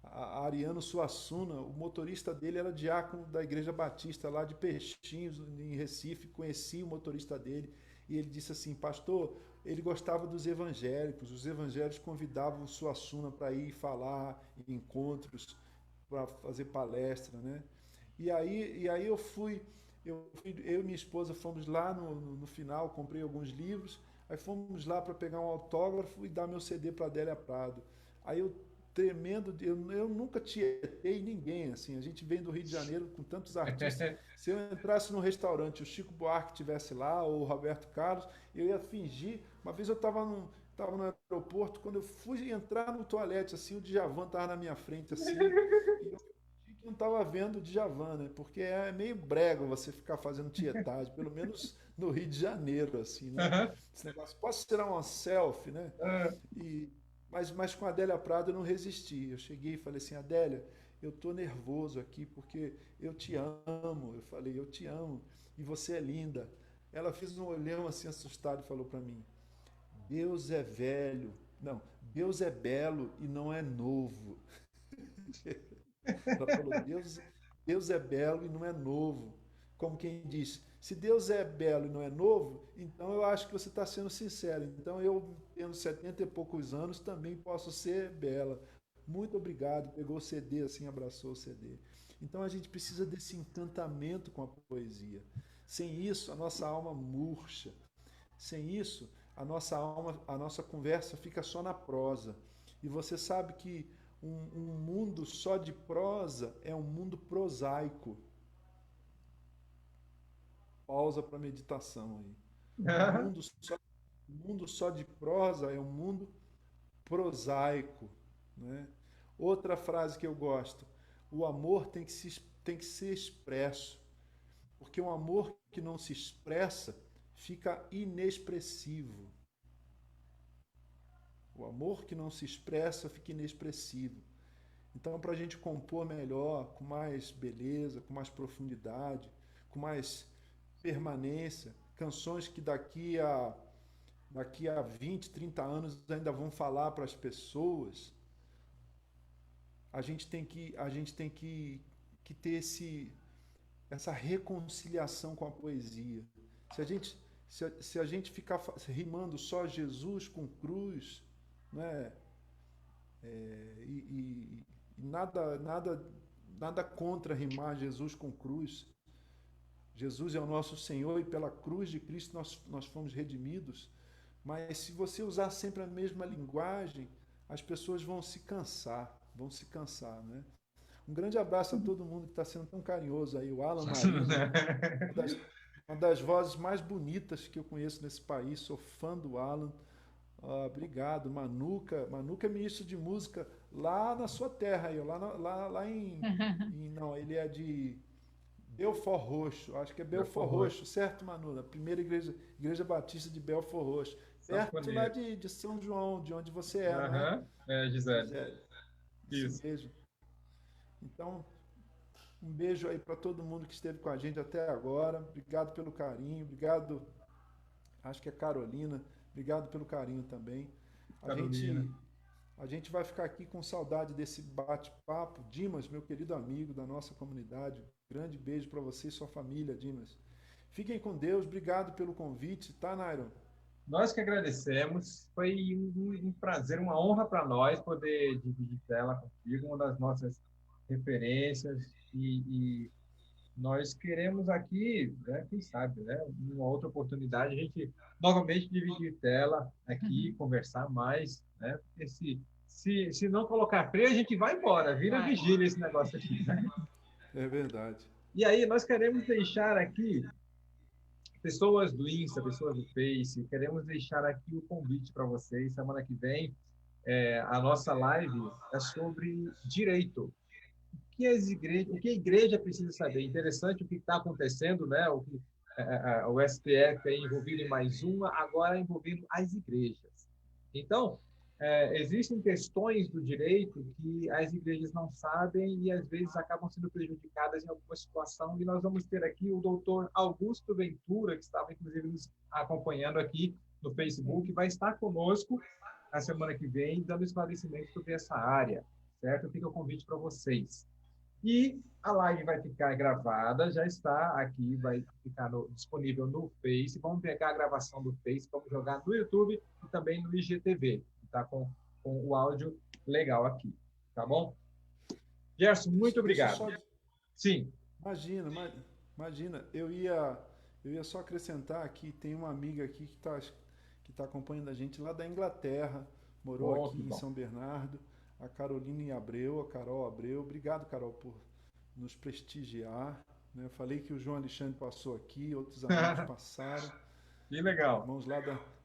a Ariano Suassuna, o motorista dele era diácono da Igreja Batista lá de Peixinhos, em Recife, conheci o motorista dele e ele disse assim, pastor, ele gostava dos evangélicos, os evangélicos convidavam o Suassuna para ir falar em encontros, para fazer palestra, né? E aí eu e minha esposa fomos lá no final, comprei alguns livros, aí fomos lá para pegar um autógrafo e dar meu CD para Adélia Prado. Aí eu tremendo, eu nunca tietei ninguém, assim, a gente vem do Rio de Janeiro com tantos artistas, se eu entrasse num restaurante, o Chico Buarque estivesse lá, ou o Roberto Carlos, eu ia fingir, uma vez eu estava no aeroporto, quando eu fui entrar no toalete, assim, o Djavan estava na minha frente, assim, e eu fingi que não estava vendo o Djavan, né, porque é meio brega você ficar fazendo tietagem, pelo menos no Rio de Janeiro, assim, né, esse negócio, posso tirar uma selfie, né, e mas com a Adélia Prado eu não resisti. Eu cheguei e falei assim, Adélia, eu tô nervoso aqui porque eu te amo. Eu falei, eu te amo e você é linda. Ela fez um olhão assim assustado e falou para mim, Deus é velho. Não, Deus é belo e não é novo. Ela falou, Deus é belo e não é novo. Como quem diz, se Deus é belo e não é novo, então eu acho que você está sendo sincero. Então eu, tendo 70 e poucos anos, também posso ser bela. Muito obrigado. Pegou o CD assim, abraçou o CD. Então a gente precisa desse encantamento com a poesia. Sem isso, a nossa alma murcha. Sem isso, a nossa alma, a nossa conversa fica só na prosa. E você sabe que um mundo só de prosa é um mundo prosaico. Pausa para meditação aí. Um mundo só, um mundo só de prosa é um mundo prosaico, né? Outra frase que eu gosto: o amor tem que ser expresso, porque um amor que não se expressa fica inexpressivo. O amor que não se expressa fica inexpressivo. Então, para a gente compor melhor, com mais beleza, com mais profundidade, com mais permanência, canções que daqui a 20, 30 anos ainda vão falar para as pessoas, a gente tem que ter essa reconciliação com a poesia. Se a gente, se a gente ficar rimando só Jesus com cruz, né? E nada contra rimar Jesus com cruz. Jesus é o nosso Senhor e pela cruz de Cristo nós fomos redimidos. Mas se você usar sempre a mesma linguagem, as pessoas vão se cansar, né? Um grande abraço a todo mundo que está sendo tão carinhoso aí. O Alan Marino, uma das vozes mais bonitas que eu conheço nesse país. Sou fã do Alan. Obrigado, Manuca. Manuca é ministro de música lá na sua terra, aí, lá não, ele é de Belfort Roxo, acho que é Belfort Roxo, certo, Manu? A primeira igreja batista de Belfort Roxo, perto lá de São João, de onde você é, não é? Gisele. Isso mesmo. Então, um beijo aí para todo mundo que esteve com a gente até agora. Obrigado pelo carinho, obrigado, acho que é Carolina, obrigado pelo carinho também. A Carolina. gente, a gente vai ficar aqui com saudade desse bate-papo. Dimas, meu querido amigo da nossa comunidade, grande beijo para você e sua família, Dimas. Fiquem com Deus, obrigado pelo convite, tá, Nairon? Nós que agradecemos. Foi um prazer, uma honra para nós poder dividir tela contigo, uma das nossas referências. E nós queremos aqui, né, quem sabe, né, uma outra oportunidade, a gente novamente dividir tela aqui, conversar mais, né? Porque se não colocar freio, a gente vai embora, vira vigília esse negócio aqui, né? É verdade. E aí, nós queremos deixar aqui, pessoas do Insta, pessoas do Face, queremos deixar aqui o convite para vocês. Semana que vem, a nossa live é sobre direito. O que a igreja precisa saber? Interessante o que está acontecendo, né? O que o STF é envolvido em mais uma, agora envolvendo as igrejas. Então, existem questões do direito que as igrejas não sabem e às vezes acabam sendo prejudicadas em alguma situação. E nós vamos ter aqui o doutor Augusto Ventura, que estava inclusive nos acompanhando aqui no Facebook, vai estar conosco a semana que vem, dando esclarecimento sobre essa área, certo? Fica o convite para vocês. E a live vai ficar gravada, já está aqui, vai ficar disponível no Face. Vamos pegar a gravação do Face, vamos jogar no YouTube e também no IGTV, que está com o áudio legal aqui, tá bom? Gerson, muito Deixa obrigado. só... Sim. Imagina, eu ia só acrescentar que tem uma amiga aqui que tá acompanhando a gente lá da Inglaterra, morou aqui em São Bernardo, a Caroline Abreu, a Carol Abreu. Obrigado, Carol, por nos prestigiar. Né? Eu falei que o João Alexandre passou aqui, outros amigos passaram. Que legal. Irmãos lá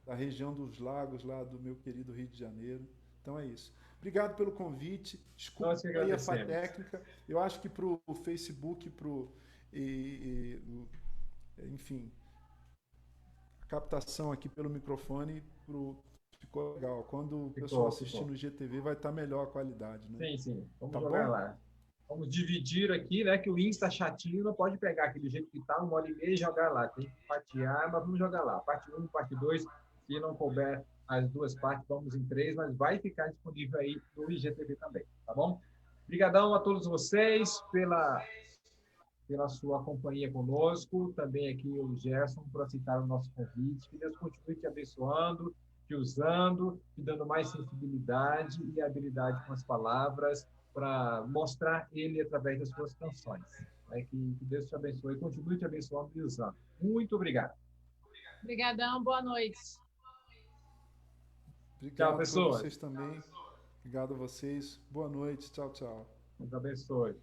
da região dos lagos, lá do meu querido Rio de Janeiro. Então é isso. Obrigado pelo convite. Desculpa aí a falha técnica. Eu acho que para o Facebook, enfim, a captação aqui pelo microfone ficou legal. Quando o pessoal assistir no GTV vai estar melhor a qualidade. Né? Sim. Vamos jogar lá. Vamos dividir aqui, né? Que o Insta chatinho não pode pegar aquele jeito que tá, 1h30 e jogar lá. Tem que fatiar, mas vamos jogar lá. Parte 1, parte 2. Se não couber as duas partes, vamos em 3, mas vai ficar disponível aí no IGTV também, tá bom? Obrigadão a todos vocês pela sua companhia conosco. Também aqui o Gerson por aceitar o nosso convite. Que Deus continue te abençoando, te usando, te dando mais sensibilidade e habilidade com as palavras para mostrar Ele através das suas canções. Que Deus te abençoe e continue te abençoando e usando. Muito obrigado. Obrigadão, boa noite. Obrigado. Tchau, pessoas. Vocês também. Obrigado a vocês. Boa noite. Tchau, tchau. Deus abençoe.